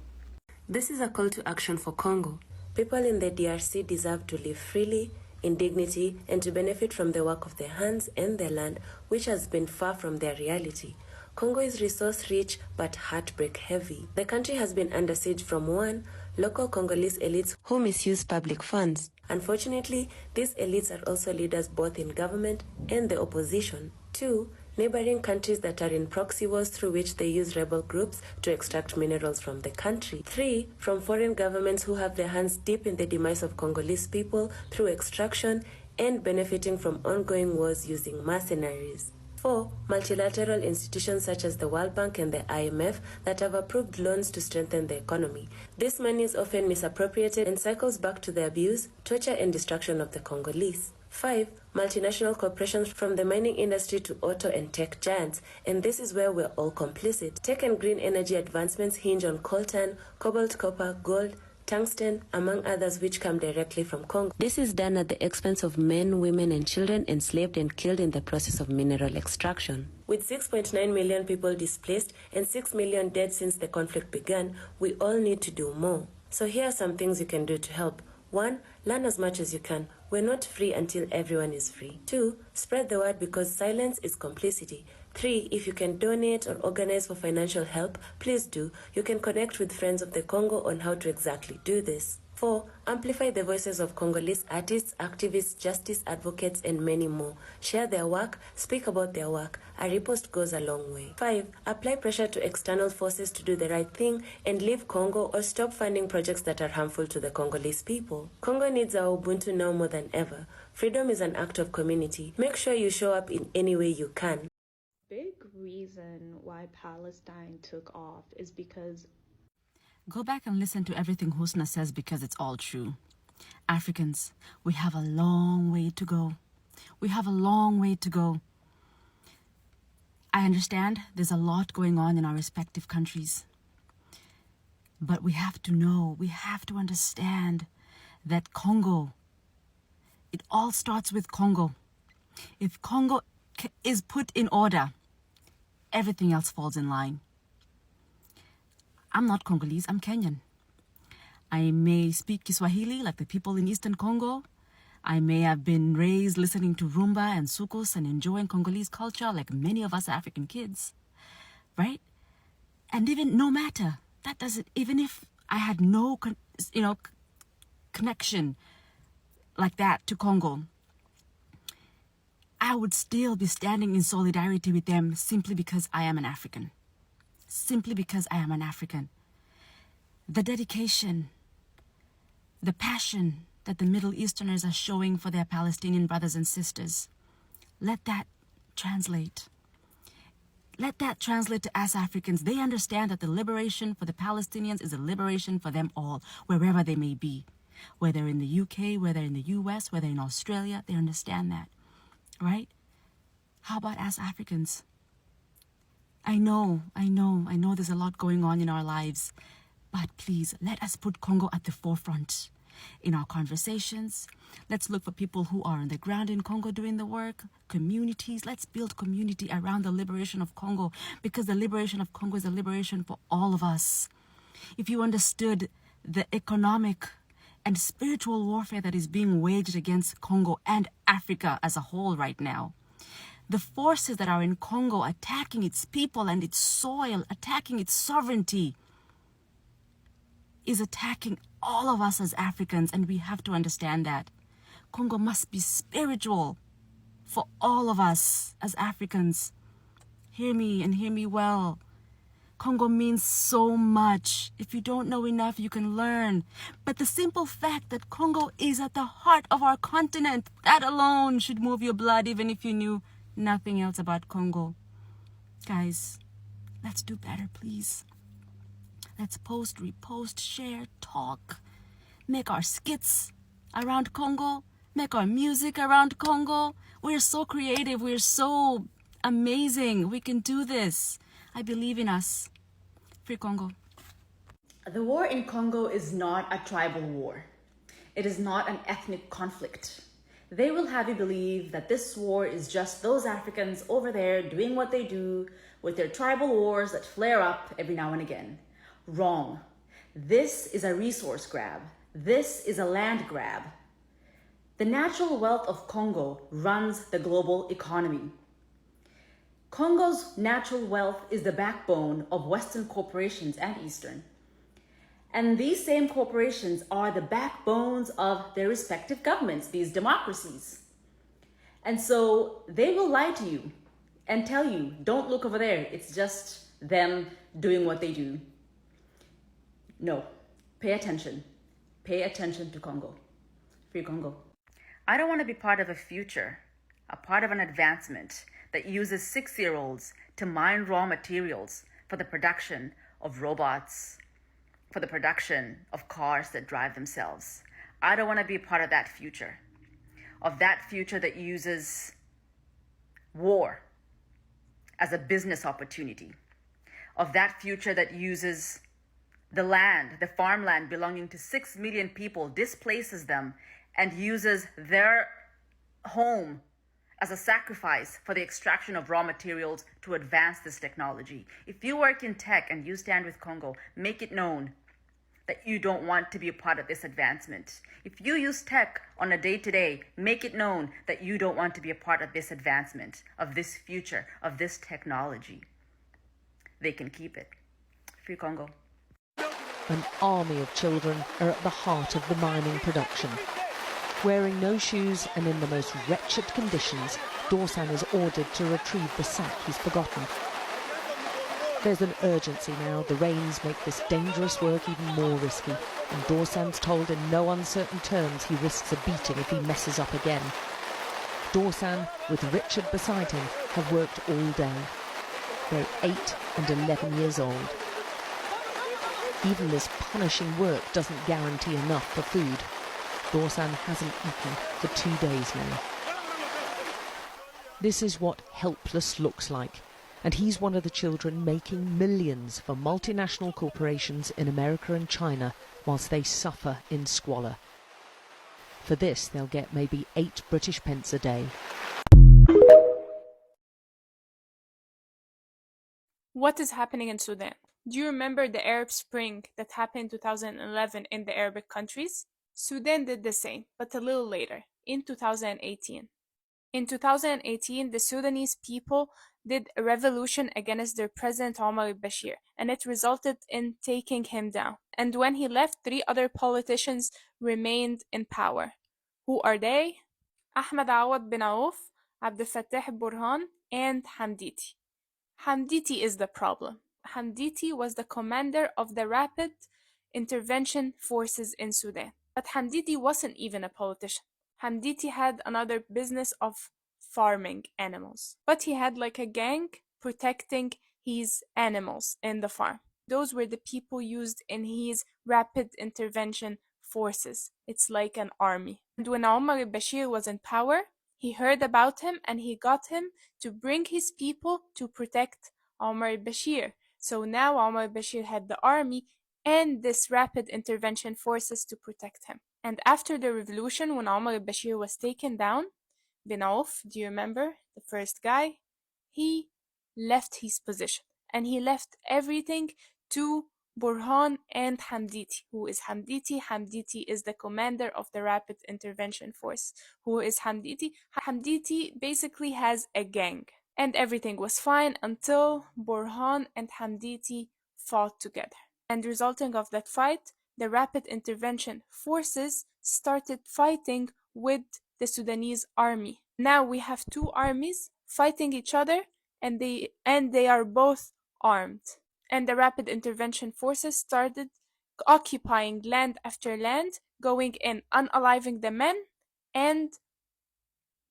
This is a call to action for Congo. People in the DRC deserve to live freely, in dignity, and to benefit from the work of their hands and their land, which has been far from their reality. Congo is resource-rich but heartbreak-heavy. The country has been under siege from 1. Local Congolese elites who misuse public funds. Unfortunately, these elites are also leaders both in government and the opposition. 2. Neighboring countries that are in proxy wars through which they use rebel groups to extract minerals from the country. 3. From foreign governments who have their hands deep in the demise of Congolese people through extraction and benefiting from ongoing wars using mercenaries. 4. Multilateral institutions such as the World Bank and the IMF that have approved loans to strengthen the economy. This money is often misappropriated and cycles back to the abuse, torture, and destruction of the Congolese. 5. Multinational corporations from the mining industry to auto and tech giants, and this is where we're all complicit. Tech and green energy advancements hinge on coltan, cobalt, copper, gold, tungsten, among others which come directly from Congo. This is done at the expense of men, women, and children enslaved and killed in the process of mineral extraction. With 6.9 million people displaced and 6 million dead since the conflict began, we all need to do more. So here are some things you can do to help. 1. Learn as much as you can. We're not free until everyone is free. 2. Spread the word because silence is complicity. 3. If you can donate or organize for financial help, please do. You can connect with friends of the Congo on how to exactly do this. 4. Amplify the voices of Congolese artists, activists, justice advocates, and many more. Share their work, speak about their work. A repost goes a long way. 5. Apply pressure to external forces to do the right thing and leave Congo or stop funding projects that are harmful to the Congolese people. Congo needs our Ubuntu now more than ever. Freedom is an act of community. Make sure you show up in any way you can. Big reason why Palestine took off is because Go back and listen to everything Husna says because it's all true. Africans, we have a long way to go. We have a long way to go. I understand there's a lot going on in our respective countries. But we have to know, we have to understand that Congo, it all starts with Congo. If Congo is put in order, everything else falls in line. I'm not Congolese, I'm Kenyan. I may speak Kiswahili like the people in Eastern Congo. I may have been raised listening to rumba and soukous and enjoying Congolese culture like many of us African kids, right? And even no matter, that doesn't, even if I had no, connection like that to Congo, I would still be standing in solidarity with them simply because I am an African. Simply because I am an African. The dedication, the passion that the Middle Easterners are showing for their Palestinian brothers and sisters, let that translate. Let that translate to us Africans. They understand that the liberation for the Palestinians is a liberation for them all, wherever they may be. Whether in the UK, whether in the US, whether in Australia, they understand that, right? How about us Africans? I know there's a lot going on in our lives, but please, let us put Congo at the forefront in our conversations. Let's look for people who are on the ground in Congo doing the work, communities. Let's build community around the liberation of Congo, because the liberation of Congo is a liberation for all of us. If you understood the economic and spiritual warfare that is being waged against Congo and Africa as a whole right now, the forces that are in Congo attacking its people and its soil, attacking its sovereignty, is attacking all of us as Africans, and we have to understand that. Congo must be spiritual for all of us as Africans. Hear me and hear me well. Congo means so much. If you don't know enough, you can learn. But the simple fact that Congo is at the heart of our continent, that alone should move your blood, even if you knew nothing else about Congo. Guys, let's do better, please. Let's post, repost, share, talk. Make our skits around Congo. Make our music around Congo. We're so creative. We're so amazing. We can do this. I believe in us. Free Congo. The war in Congo is not a tribal war. It is not an ethnic conflict. They will have you believe that this war is just those Africans over there doing what they do with their tribal wars that flare up every now and again. Wrong. This is a resource grab. This is a land grab. The natural wealth of Congo runs the global economy. Congo's natural wealth is the backbone of Western corporations and Eastern. And these same corporations are the backbones of their respective governments, these democracies. And so they will lie to you and tell you, don't look over there. It's just them doing what they do. No, pay attention. Pay attention to Congo. Free Congo. I don't want to be part of a future, a part of an advancement that uses 6-year-olds to mine raw materials for the production of robots, for the production of cars that drive themselves. I don't want to be a part of that future that uses war as a business opportunity, of that future that uses the land, the farmland belonging to 6 million people, displaces them and uses their home as a sacrifice for the extraction of raw materials to advance this technology. If you work in tech and you stand with Congo, make it known that you don't want to be a part of this advancement. If you use tech on a day-to-day, make it known that you don't want to be a part of this advancement, of this future, of this technology. They can keep it. Free Congo. An army of children are at the heart of the mining production. Wearing no shoes and in the most wretched conditions, Dorsan is ordered to retrieve the sack he's forgotten. There's an urgency now. The rains make this dangerous work even more risky, and Dorsan's told in no uncertain terms he risks a beating if he messes up again. Dorsan, with Richard beside him, have worked all day. They're 8 and 11 years old. Even this punishing work doesn't guarantee enough for food. Dorsan hasn't eaten for 2 days now. This is what helpless looks like, and he's one of the children making millions for multinational corporations in America and China whilst they suffer in squalor. For this, they'll get maybe 8 British pence a day. What is happening in Sudan? Do you remember the Arab Spring that happened in 2011 in the Arabic countries? Sudan did the same, but a little later, in 2018. In 2018, the Sudanese people did a revolution against their president Omar al-Bashir, and it resulted in taking him down. And when he left, 3 other politicians remained in power. Who are they? Ahmed Awad bin Auf, Abdel Fattah Burhan, and Hamditi. Hamditi is the problem. Hamditi was the commander of the Rapid Intervention Forces in Sudan. But Hamditi wasn't even a politician. Hamditi had another business of farming animals. But he had like a gang protecting his animals in the farm. Those were the people used in his Rapid Intervention Forces. It's like an army. And when Omar al-Bashir was in power, he heard about him and he got him to bring his people to protect Omar al-Bashir. So now Omar al-Bashir had the army and this Rapid Intervention Forces to protect him. And after the revolution, when Omar al-Bashir was taken down, Bin Auf, do you remember, the first guy, he left his position and he left everything to Burhan and Hamditi. Who is Hamditi? Hamditi is the commander of the Rapid Intervention Force. Who is Hamditi? Hamditi basically has a gang. And everything was fine until Burhan and Hamditi fought together. And resulting of that fight, the Rapid Intervention Forces started fighting with the Sudanese army. Now we have 2 armies fighting each other and they are both armed. And the Rapid Intervention Forces started occupying land after land, going in, unaliving the men and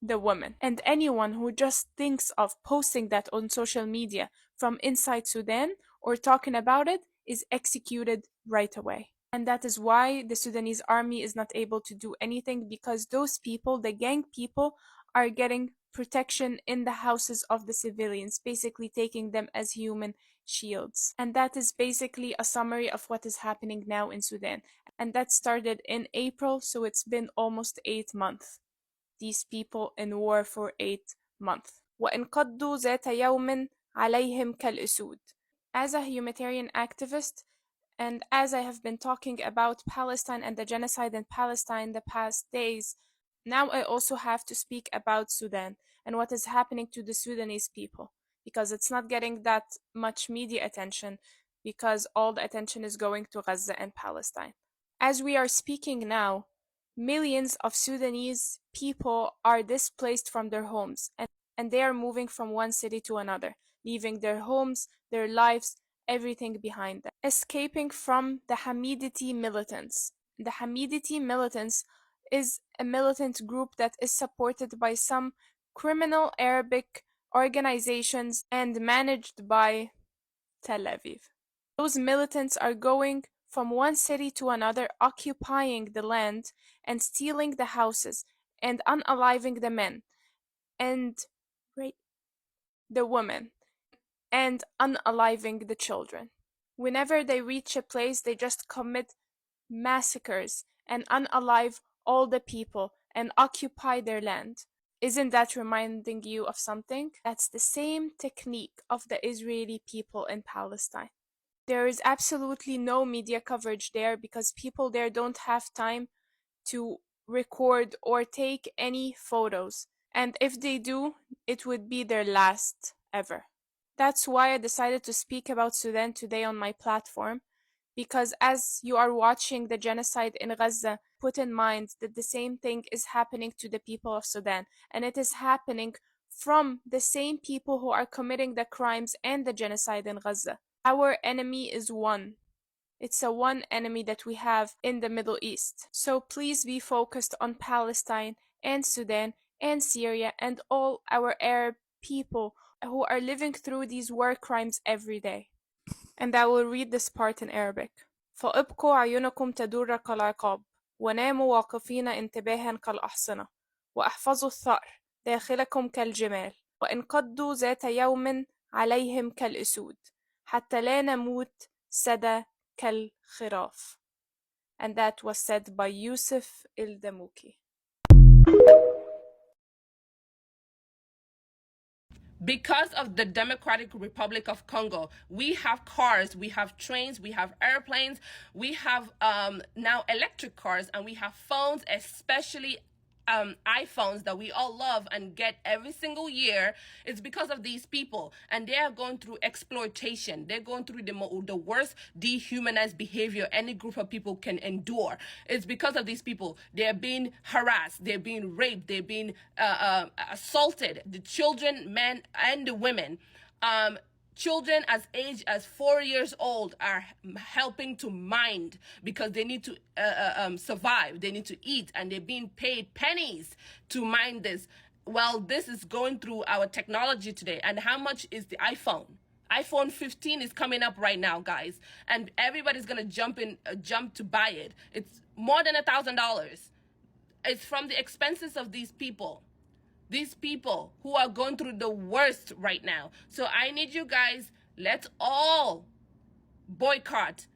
the women. And anyone who just thinks of posting that on social media from inside Sudan or talking about it is executed right away. And that is why the Sudanese army is not able to do anything, because those people, the gang people, are getting protection in the houses of the civilians, basically taking them as human shields. And that is basically a summary of what is happening now in Sudan. And that started in April, so it's been almost 8 months. These people in war for 8 months. وَإِنْقَضُّوا ذَاتَ يَوْمٍ عَلَيْهِمْ كَالْأُسُودِ. As a humanitarian activist, and as I have been talking about Palestine and the genocide in Palestine the past days, now I also have to speak about Sudan and what is happening to the Sudanese people, because it's not getting that much media attention, because all the attention is going to Gaza and Palestine. As we are speaking now, millions of Sudanese people are displaced from their homes, and they are moving from one city to another, leaving their homes, their lives, everything behind them, escaping from the Hamiditi militants. The Hamiditi militants is a militant group that is supported by some criminal Arabic organizations and managed by Tel Aviv. Those militants are going from one city to another, occupying the land and stealing the houses and unaliving the men and the women and unaliving the children. Whenever they reach a place, they just commit massacres and unalive all the people and occupy their land. Isn't that reminding you of something? That's the same technique of the Israeli people in Palestine. There is absolutely no media coverage there because people there don't have time to record or take any photos. And if they do, it would be their last ever. That's why I decided to speak about Sudan today on my platform, because as you are watching the genocide in Gaza, put in mind that the same thing is happening to the people of Sudan, and it is happening from the same people who are committing the crimes and the genocide in Gaza. Our enemy is one. It's a one enemy that we have in the Middle East. So please be focused on Palestine and Sudan and Syria and all our Arab people who are living through these war crimes every day. And I will read this part in Arabic. فَأَبْقُوا عَيُنَكُمْ تَدُورَ كَالْعِقَابِ وَنَامُوا واقفين انتباها كالأحصنة وَأَحْفَظُوا الثَّأْرَ داخلكم كالجمال وَإِنْقَضُّوا ذَاتَ يَوْمٍ عَلَيْهِمْ كالأسود حتى لا نموت سدى كالخراف. And that was said by Yusuf il-Damuki. Because of the Democratic Republic of Congo, we have cars, we have trains, we have airplanes, we have now electric cars, and we have phones, especially iPhones that we all love and get every single year. It's because of these people, and they are going through exploitation. They're going through the worst dehumanized behavior any group of people can endure. It's because of these people. They're being harassed, they're being raped, they're being assaulted. The children, men, and the women. Children as age as 4 years old are helping to mine because they need to survive. They need to eat, and they're being paid pennies to mine this. Well, this is going through our technology today. And how much is the iPhone? iPhone 15 is coming up right now, guys, and everybody's gonna jump to buy it. It's more than $1,000. It's from the expenses of these people. These people who are going through the worst right now. So I need you guys, let's all boycott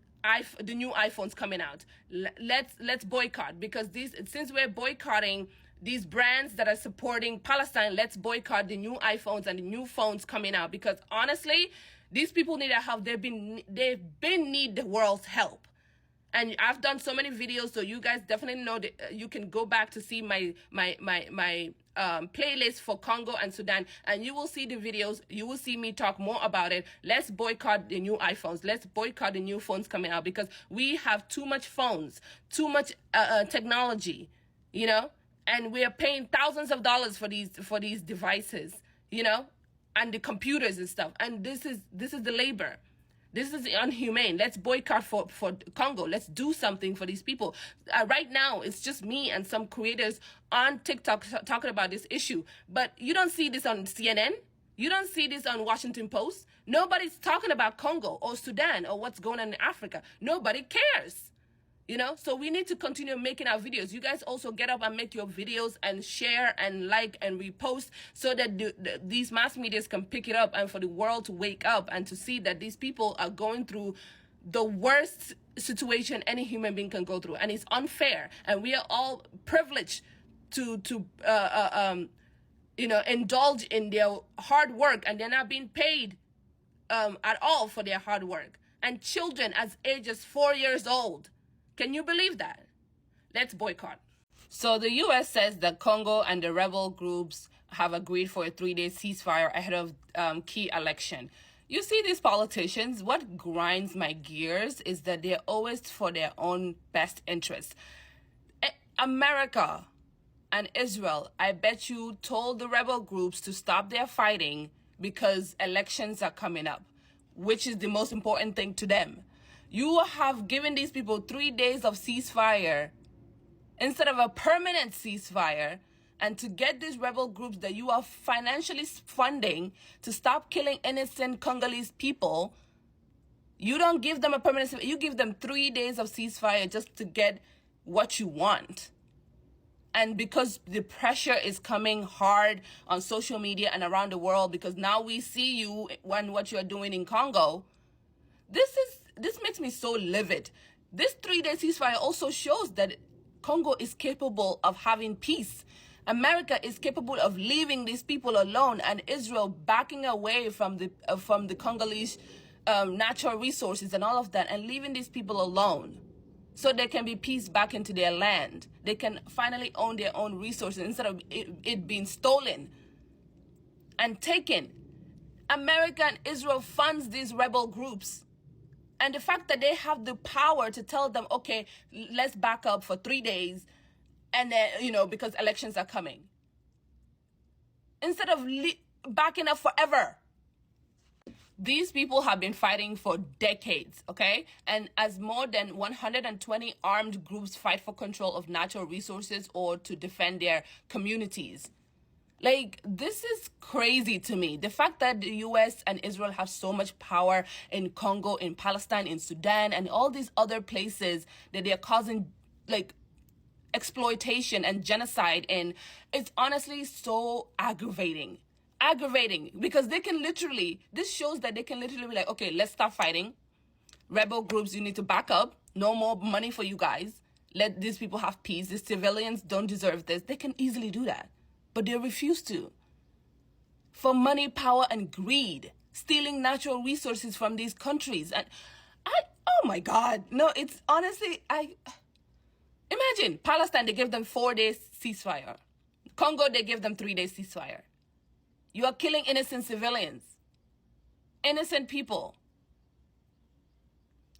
the new iPhones coming out. Let's boycott, because since we're boycotting these brands that are supporting Palestine, let's boycott the new iPhones and the new phones coming out, because honestly, these people need our help. They've been need the world's help. And I've done so many videos, so you guys definitely know that you can go back to see my playlist for Congo and Sudan, and you will see the videos. You will see me talk more about it. Let's boycott the new iPhones. Let's boycott the new phones coming out, because we have too much phones, too much technology, you know, and we are paying thousands of dollars for these devices, you know, and the computers and stuff. And this is the labor. This is inhumane. Let's boycott for Congo. Let's do something for these people. Right now, it's just me and some creators on TikTok talking about this issue. But you don't see this on CNN. You don't see this on Washington Post. Nobody's talking about Congo or Sudan or what's going on in Africa. Nobody cares. You know, so we need to continue making our videos. You guys also get up and make your videos and share and like and repost, so that these mass medias can pick it up, and for the world to wake up and to see that these people are going through the worst situation any human being can go through, and it's unfair. And we are all privileged to you know, indulge in their hard work, and they're not being paid at all for their hard work. And children as age as 4 years old. Can you believe that? Let's boycott. So the U.S. says that Congo and the rebel groups have agreed for a 3-day ceasefire ahead of key election. You see, these politicians, what grinds my gears is that they're always for their own best interests. America and Israel, I bet you, told the rebel groups to stop their fighting because elections are coming up, which is the most important thing to them. You have given these people 3 days of ceasefire instead of a permanent ceasefire, and to get these rebel groups that you are financially funding to stop killing innocent Congolese people, you don't give them a permanent ceasefire. You give them 3 days of ceasefire just to get what you want. And because the pressure is coming hard on social media and around the world, because now we see you and what you're doing in Congo, this makes me so livid. This 3-day ceasefire also shows that Congo is capable of having peace. America is capable of leaving these people alone, and Israel backing away from the Congolese natural resources and all of that, and leaving these people alone so there can be peace back into their land. They can finally own their own resources instead of it being stolen and taken. America and Israel funds these rebel groups. And the fact that they have the power to tell them, okay, let's back up for 3 days, and then, you know, because elections are coming, instead of backing up forever. These people have been fighting for decades, okay? And as more than 120 armed groups fight for control of natural resources or to defend their communities. Like, this is crazy to me. The fact that the U.S. and Israel have so much power in Congo, in Palestine, in Sudan, and all these other places that they're causing, like, exploitation and genocide in, it's honestly so aggravating. Because they can literally, this shows that they can literally be like, okay, let's stop fighting. Rebel groups, you need to back up. No more money for you guys. Let these people have peace. The civilians don't deserve this. They can easily do that. But they refuse to. for money, power, and greed, stealing natural resources from these countries. And oh my God, no, it's honestly, imagine Palestine, they give them 4 days ceasefire. Congo, they give them 3 days ceasefire. You are killing innocent civilians, innocent people.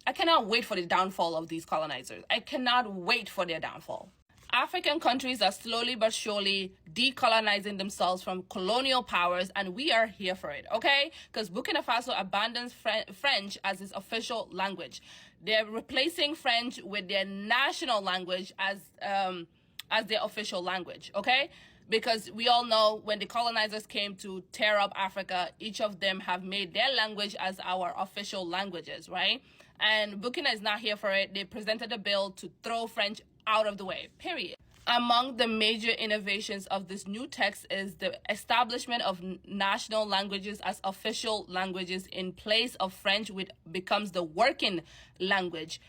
I cannot wait for the downfall of these colonizers. I cannot wait for their downfall. African countries are slowly but surely decolonizing themselves from colonial powers, and we are here for it, okay? Because Burkina Faso abandons French as its official language. They're replacing French with their national language as their official language, okay? Because we all know when the colonizers came to tear up Africa, each of them have made their language as our official languages, right? And Burkina is not here for it. They presented a bill to throw French out of the way, period. Among the major innovations of this new text is the establishment of national languages as official languages in place of French, which becomes the working language.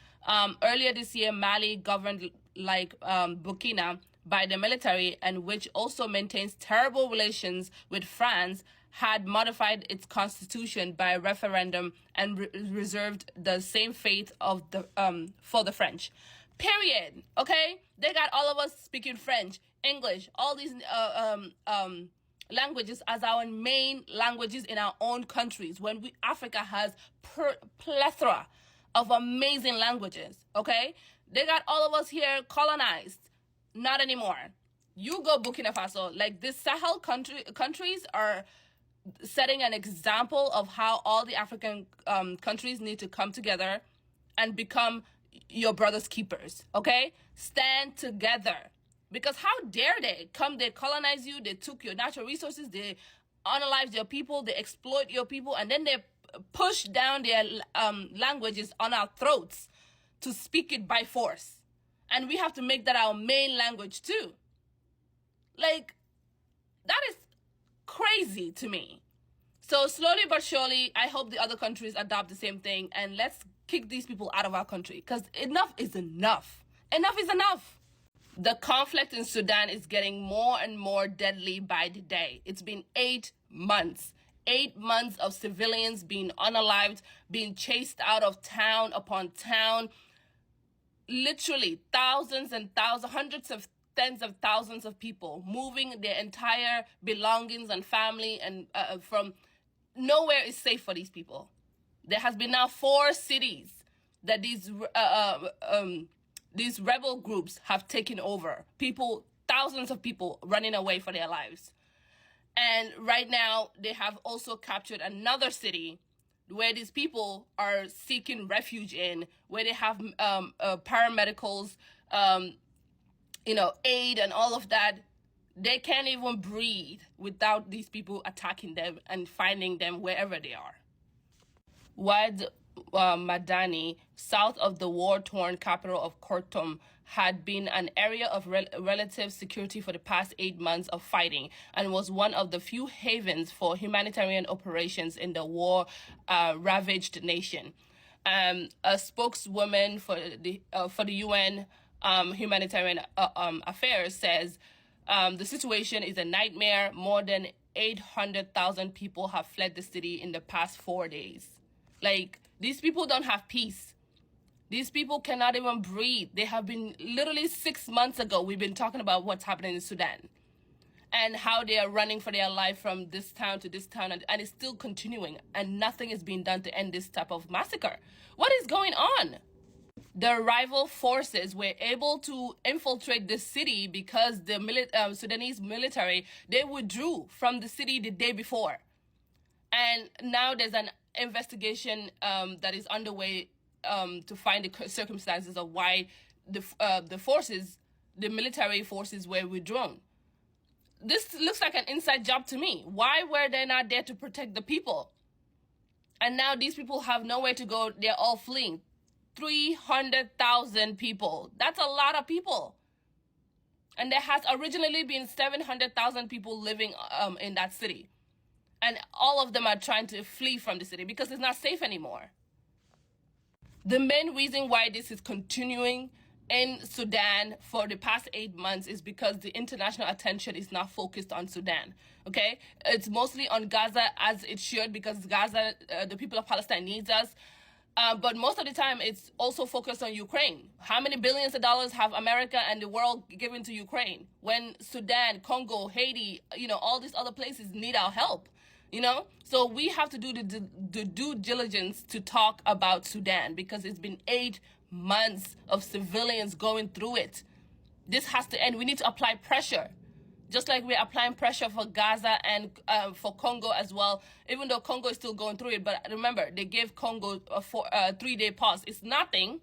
Earlier this year, Mali, governed like Burkina by the military and which also maintains terrible relations with France, had modified its constitution by referendum and reserved the same fate of the for the French. Period. Okay? They got all of us speaking French, English, all these languages as our main languages in our own countries, when Africa has plethora of amazing languages. Okay? They got all of us here colonized. Not anymore. You go Burkina Faso. Like, this Sahel countries are setting an example of how all the African countries need to come together and become your brother's keepers, okay? Stand together. Because how dare they come, they colonize you, they took your natural resources, they unalived your people, they exploit your people, and then they push down their languages on our throats to speak it by force. And we have to make that our main language too. Like, that is crazy to me. So slowly but surely, I hope the other countries adopt the same thing, and let's kick these people out of our country, because enough is enough. Enough is enough. The conflict in Sudan is getting more and more deadly by the day. It's been 8 months. 8 months of civilians being unalived, being chased out of town upon town. Literally thousands and thousands, hundreds of tens of thousands of people moving their entire belongings and family, and from nowhere is safe for these people. There has been now 4 cities that these rebel groups have taken over. People, thousands of people running away for their lives. And right now they have also captured another city where these people are seeking refuge in, where they have paramedicals, aid and all of that. They can't even breathe without these people attacking them and finding them wherever they are. Wad Madani, south of the war-torn capital of Khartoum, had been an area of relative security for the past 8 months of fighting, and was one of the few havens for humanitarian operations in the war-ravaged nation. A spokeswoman for the UN humanitarian affairs says the situation is a nightmare. More than 800,000 people have fled the city in the past 4 days. Like, these people don't have peace. These people cannot even breathe. They have been, literally 6 months ago, we've been talking about what's happening in Sudan and how they are running for their life from this town to this town, and it's still continuing, and nothing is being done to end this type of massacre. What is going on? The rival forces were able to infiltrate the city because the Sudanese military, they withdrew from the city the day before. And now there's an investigation that is underway to find the circumstances of why the forces, the military forces, were withdrawn. This looks like an inside job to me. Why were they not there to protect the people? And now these people have nowhere to go. They're all fleeing. 300,000 people. That's a lot of people. And there has originally been 700,000 people living in that city. And all of them are trying to flee from the city because it's not safe anymore. The main reason why this is continuing in Sudan for the past 8 months is because the international attention is not focused on Sudan, okay? It's mostly on Gaza, as it should, because Gaza, the people of Palestine needs us. But most of the time, it's also focused on Ukraine. How many billions of dollars have America and the world given to Ukraine when Sudan, Congo, Haiti, all these other places need our help? So we have to do the due diligence to talk about Sudan, because it's been 8 months of civilians going through it. This has to end. We need to apply pressure, just like we're applying pressure for Gaza and for Congo as well, even though Congo is still going through it. But remember, they gave Congo a 3-day pause. It's nothing,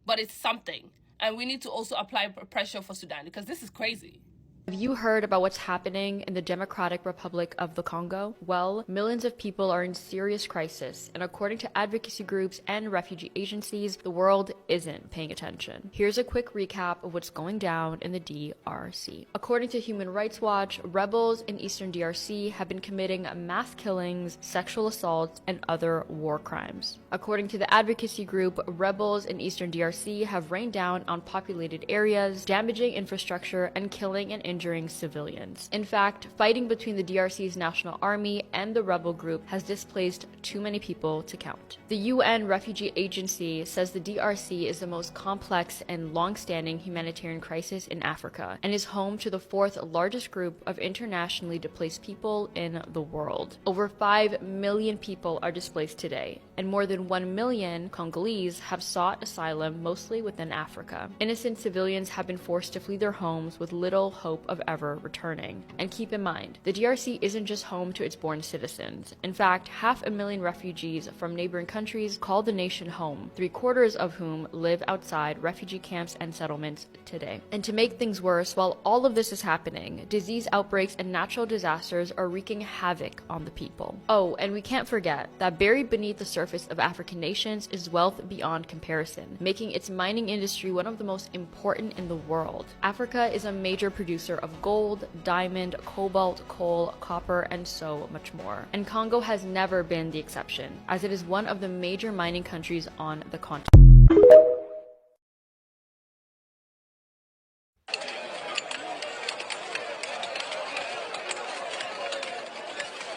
but it's something. And we need to also apply pressure for Sudan, because this is crazy. Have you heard about what's happening in the Democratic Republic of the Congo? Well, millions of people are in serious crisis, and according to advocacy groups and refugee agencies, the world isn't paying attention. Here's a quick recap of what's going down in the DRC. According to Human Rights Watch, rebels in eastern DRC have been committing mass killings, sexual assaults, and other war crimes. According to the advocacy group, rebels in eastern DRC have rained down on populated areas, damaging infrastructure, and killing and injuring civilians. In fact, fighting between the DRC's National Army and the rebel group has displaced too many people to count. The UN Refugee Agency says the DRC is the most complex and long-standing humanitarian crisis in Africa and is home to the 4th largest group of internationally displaced people in the world. Over 5 million people are displaced today, and more than 1 million Congolese have sought asylum, mostly within Africa. Innocent civilians have been forced to flee their homes with little hope of ever returning. And keep in mind, the DRC isn't just home to its born citizens. In fact, 500,000 refugees from neighboring countries call the nation home, 3/4 of whom live outside refugee camps and settlements today. And to make things worse, while all of this is happening, disease outbreaks and natural disasters are wreaking havoc on the people. Oh, and we can't forget that buried beneath the surface of African nations is wealth beyond comparison, making its mining industry one of the most important in the world. Africa is a major producer of gold, diamond, cobalt, coal, copper, and so much more. And Congo has never been the exception, as it is one of the major mining countries on the continent.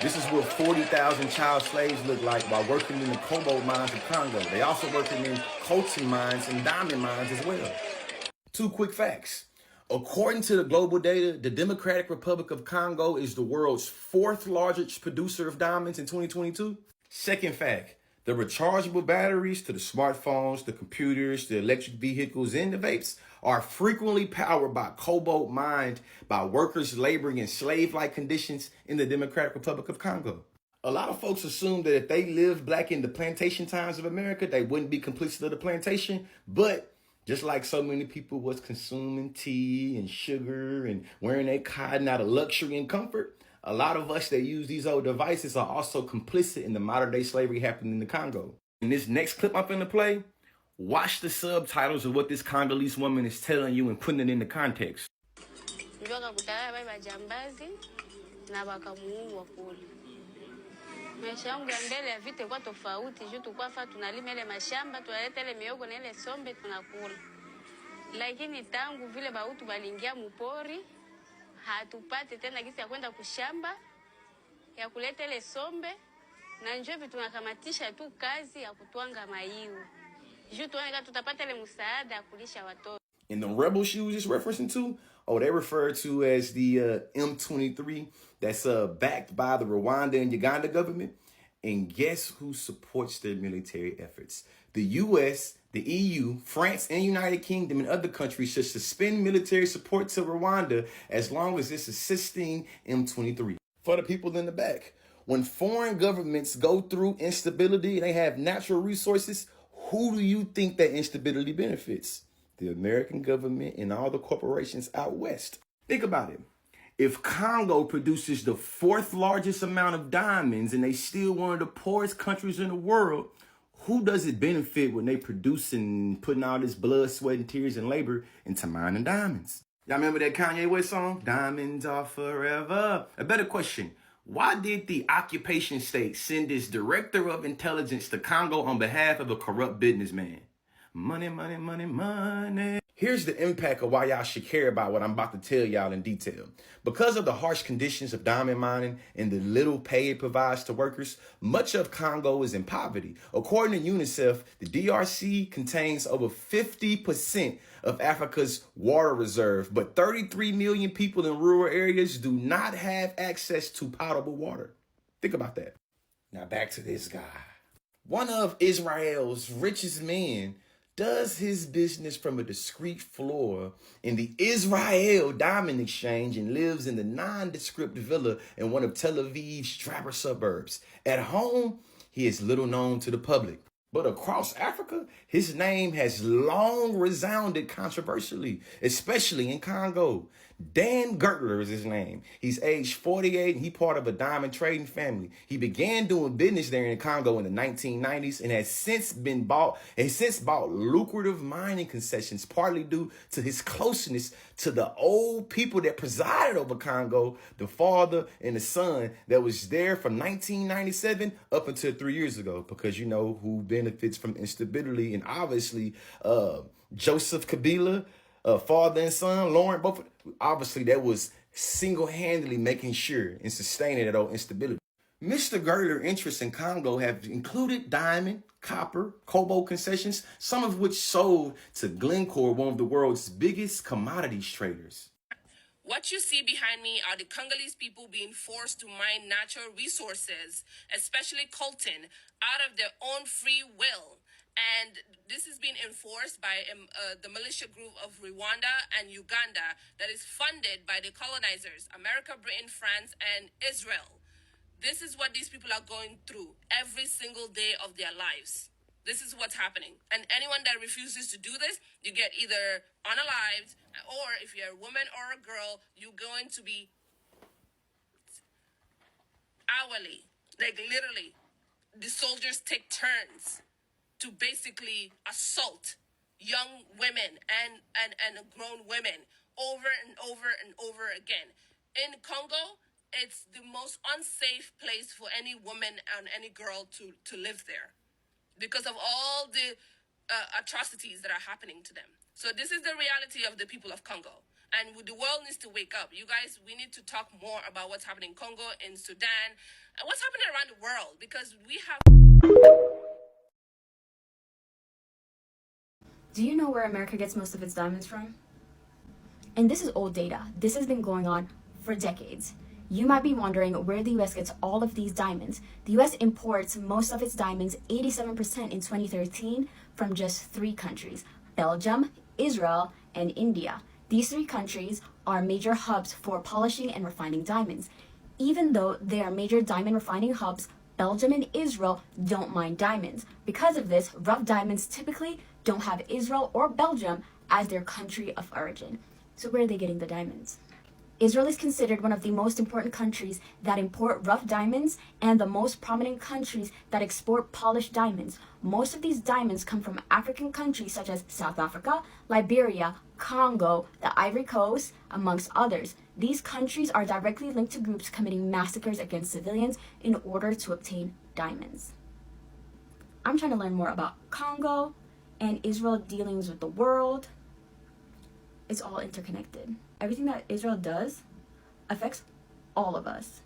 This is what 40,000 child slaves look like while working in the cobalt mines of Congo. They also working in coltan mines and diamond mines as well. 2 quick facts. According to the global data, the Democratic Republic of Congo is the world's 4th largest producer of diamonds in 2022. Second fact, the rechargeable batteries to the smartphones, the computers, the electric vehicles, and the vapes are frequently powered by cobalt mined by workers laboring in slave-like conditions in the Democratic Republic of Congo. A lot of folks assume that if they lived back in the plantation times of America, they wouldn't be complicit of the plantation, but just like so many people was consuming tea and sugar and wearing their cotton out of luxury and comfort, a lot of us that use these old devices are also complicit in the modern day slavery happening in the Congo. In this next clip I'm finna play, watch the subtitles of what this Congolese woman is telling you and putting it into context. Maisha yangu ya mbele ya vita kwa tofauti, juu tulikuwa tunalima ile mashamba, tunaleta ile mihogo na ile sombe tunakula. Lakini tangu vile bautu balingia mupori, hatupate tena gisi ya kwenda kushamba, ya kuleta ile sombe, na njoo vitu tunakamatisha tu kazi ya kutwanga maiu. Juu tuone tutapata ile msaada ya kulisha watoto. In the rebel she was just referencing to, they refer to as the M23 that's backed by the Rwanda and Uganda government. And guess who supports their military efforts? The US, the EU, France, and United Kingdom and other countries should suspend military support to Rwanda as long as it's assisting M23. For the people in the back, when foreign governments go through instability and they have natural resources, who do you think that instability benefits? The American government and all the corporations out west. Think about it. If Congo produces the 4th largest amount of diamonds and they still one of the poorest countries in the world, who does it benefit when they producing, putting all this blood, sweat, and tears and labor into mining diamonds? Y'all remember that Kanye West song? Diamonds are forever. A better question. Why did the occupation state send its director of intelligence to Congo on behalf of a corrupt businessman? Money, money, money, money. Here's the impact of why y'all should care about what I'm about to tell y'all in detail. Because of the harsh conditions of diamond mining and the little pay it provides to workers, much of Congo is in poverty. According to UNICEF, the DRC contains over 50% of Africa's water reserve, but 33 million people in rural areas do not have access to potable water. Think about that. Now back to this guy. One of Israel's richest men does his business from a discreet floor in the Israel Diamond Exchange and lives in the nondescript villa in one of Tel Aviv's trapper suburbs. At home, he is little known to the public. But across Africa, his name has long resounded controversially, especially in Congo. Dan Gertler is his name. He's age 48 and he's part of a diamond trading family. He began doing business there in Congo in the 1990s and has since bought lucrative mining concessions, partly due to his closeness to the old people that presided over Congo, the father and the son that was there from 1997 up until 3 years ago, because you know who benefits from instability, and obviously Joseph Kabila, father and son, Lauren, both obviously that was single-handedly making sure and sustaining that old instability. Mr. Gertler's interests in Congo have included diamond, copper, cobalt concessions, some of which sold to Glencore, one of the world's biggest commodities traders. What you see behind me are the Congolese people being forced to mine natural resources, especially coltan, out of their own free will. And this is being enforced by the militia group of Rwanda and Uganda that is funded by the colonizers, America, Britain, France, and Israel. This is what these people are going through every single day of their lives. This is what's happening. And anyone that refuses to do this, you get either unalived, or if you're a woman or a girl, you're going to be hourly. Like literally, the soldiers take turns to basically assault young women and grown women over and over and over again. In Congo, it's the most unsafe place for any woman and any girl to live there because of all the atrocities that are happening to them. So this is the reality of the people of Congo. And the world needs to wake up. You guys, we need to talk more about what's happening in Congo, in Sudan, and what's happening around the world, because we have... Do you know where America gets most of its diamonds from? And this is old data. This has been going on for decades. You might be wondering where the US gets all of these diamonds. The US imports most of its diamonds, 87% in 2013, from just 3 countries: Belgium, Israel, and India. These 3 countries are major hubs for polishing and refining diamonds. Even though they are major diamond refining hubs, Belgium and Israel don't mine diamonds. Because of this, rough diamonds typically don't have Israel or Belgium as their country of origin. So where are they getting the diamonds? Israel is considered one of the most important countries that import rough diamonds and the most prominent countries that export polished diamonds. Most of these diamonds come from African countries such as South Africa, Liberia, Congo, the Ivory Coast, amongst others. These countries are directly linked to groups committing massacres against civilians in order to obtain diamonds. I'm trying to learn more about Congo and Israel dealings with the world. It's all interconnected. Everything that Israel does affects all of us.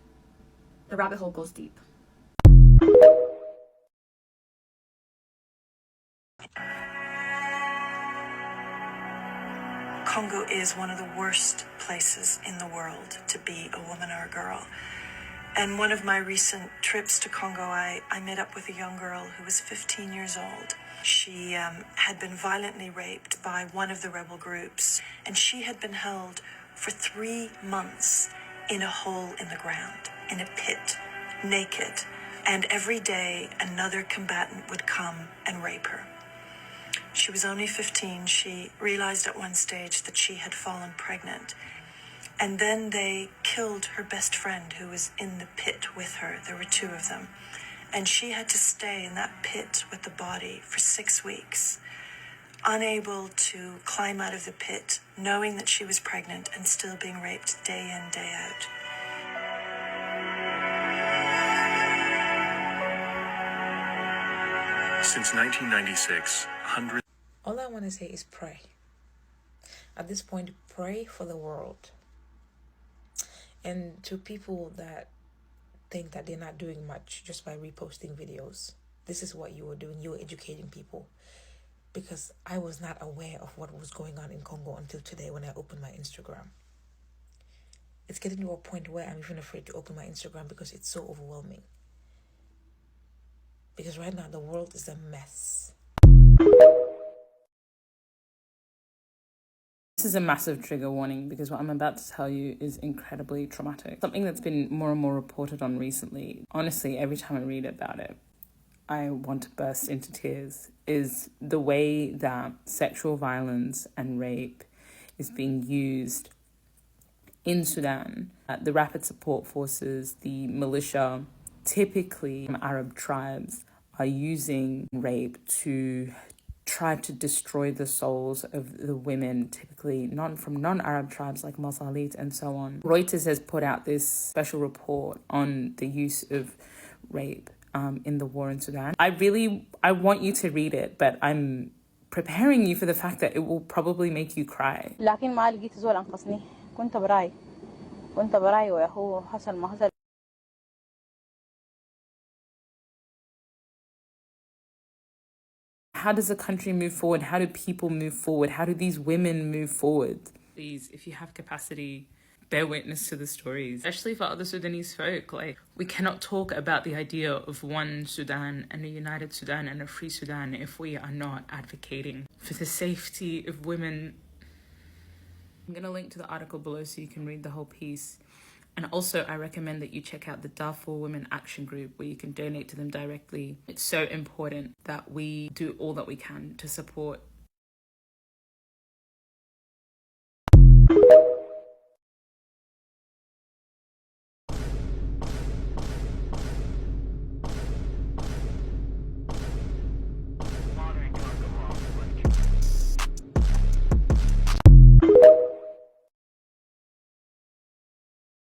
The rabbit hole goes deep. Congo is one of the worst places in the world to be a woman or a girl. And one of my recent trips to Congo, I met up with a young girl who was 15 years old. She had been violently raped by one of the rebel groups, and she had been held for 3 months in a hole in the ground, in a pit, naked. And every day, another combatant would come and rape her. She was only 15. She realized at one stage that she had fallen pregnant. And then they killed her best friend who was in the pit with her. There were 2 of them. And she had to stay in that pit with the body for 6 weeks, unable to climb out of the pit, knowing that she was pregnant and still being raped day in, day out. Since 1996, hundreds... All I want to say is pray. At this point, pray for the world. And to people that think that they're not doing much just by reposting videos, this is what you were doing. You were educating people. Because I was not aware of what was going on in Congo until today when I opened my Instagram. It's getting to a point where I'm even afraid to open my Instagram because it's so overwhelming. Because right now the world is a mess. This is a massive trigger warning because what I'm about to tell you is incredibly traumatic. Something that's been more and more reported on recently. Honestly, every time I read about it, I want to burst into tears, is the way that sexual violence and rape is being used in Sudan. The rapid support forces, the militia, typically Arab tribes, are using rape to try to destroy the souls of the women, typically from non-Arab tribes like Masalit and so on. Reuters has put out this special report on the use of rape in the war in Sudan. I want you to read it, but I'm preparing you for the fact that it will probably make you cry. لكن ما لقيت زول أنقذني كنت براي ويا هو حصل ما حصل. How does a country move forward? How do people move forward? How do these women move forward? Please, if you have capacity, bear witness to the stories, especially for other Sudanese folk. Like, we cannot talk about the idea of one Sudan and a united Sudan and a free Sudan if we are not advocating for the safety of women. I'm going to link to the article below so you can read the whole piece. And also, I recommend that you check out the Darfur Women Action Group where you can donate to them directly. It's so important that we do all that we can to support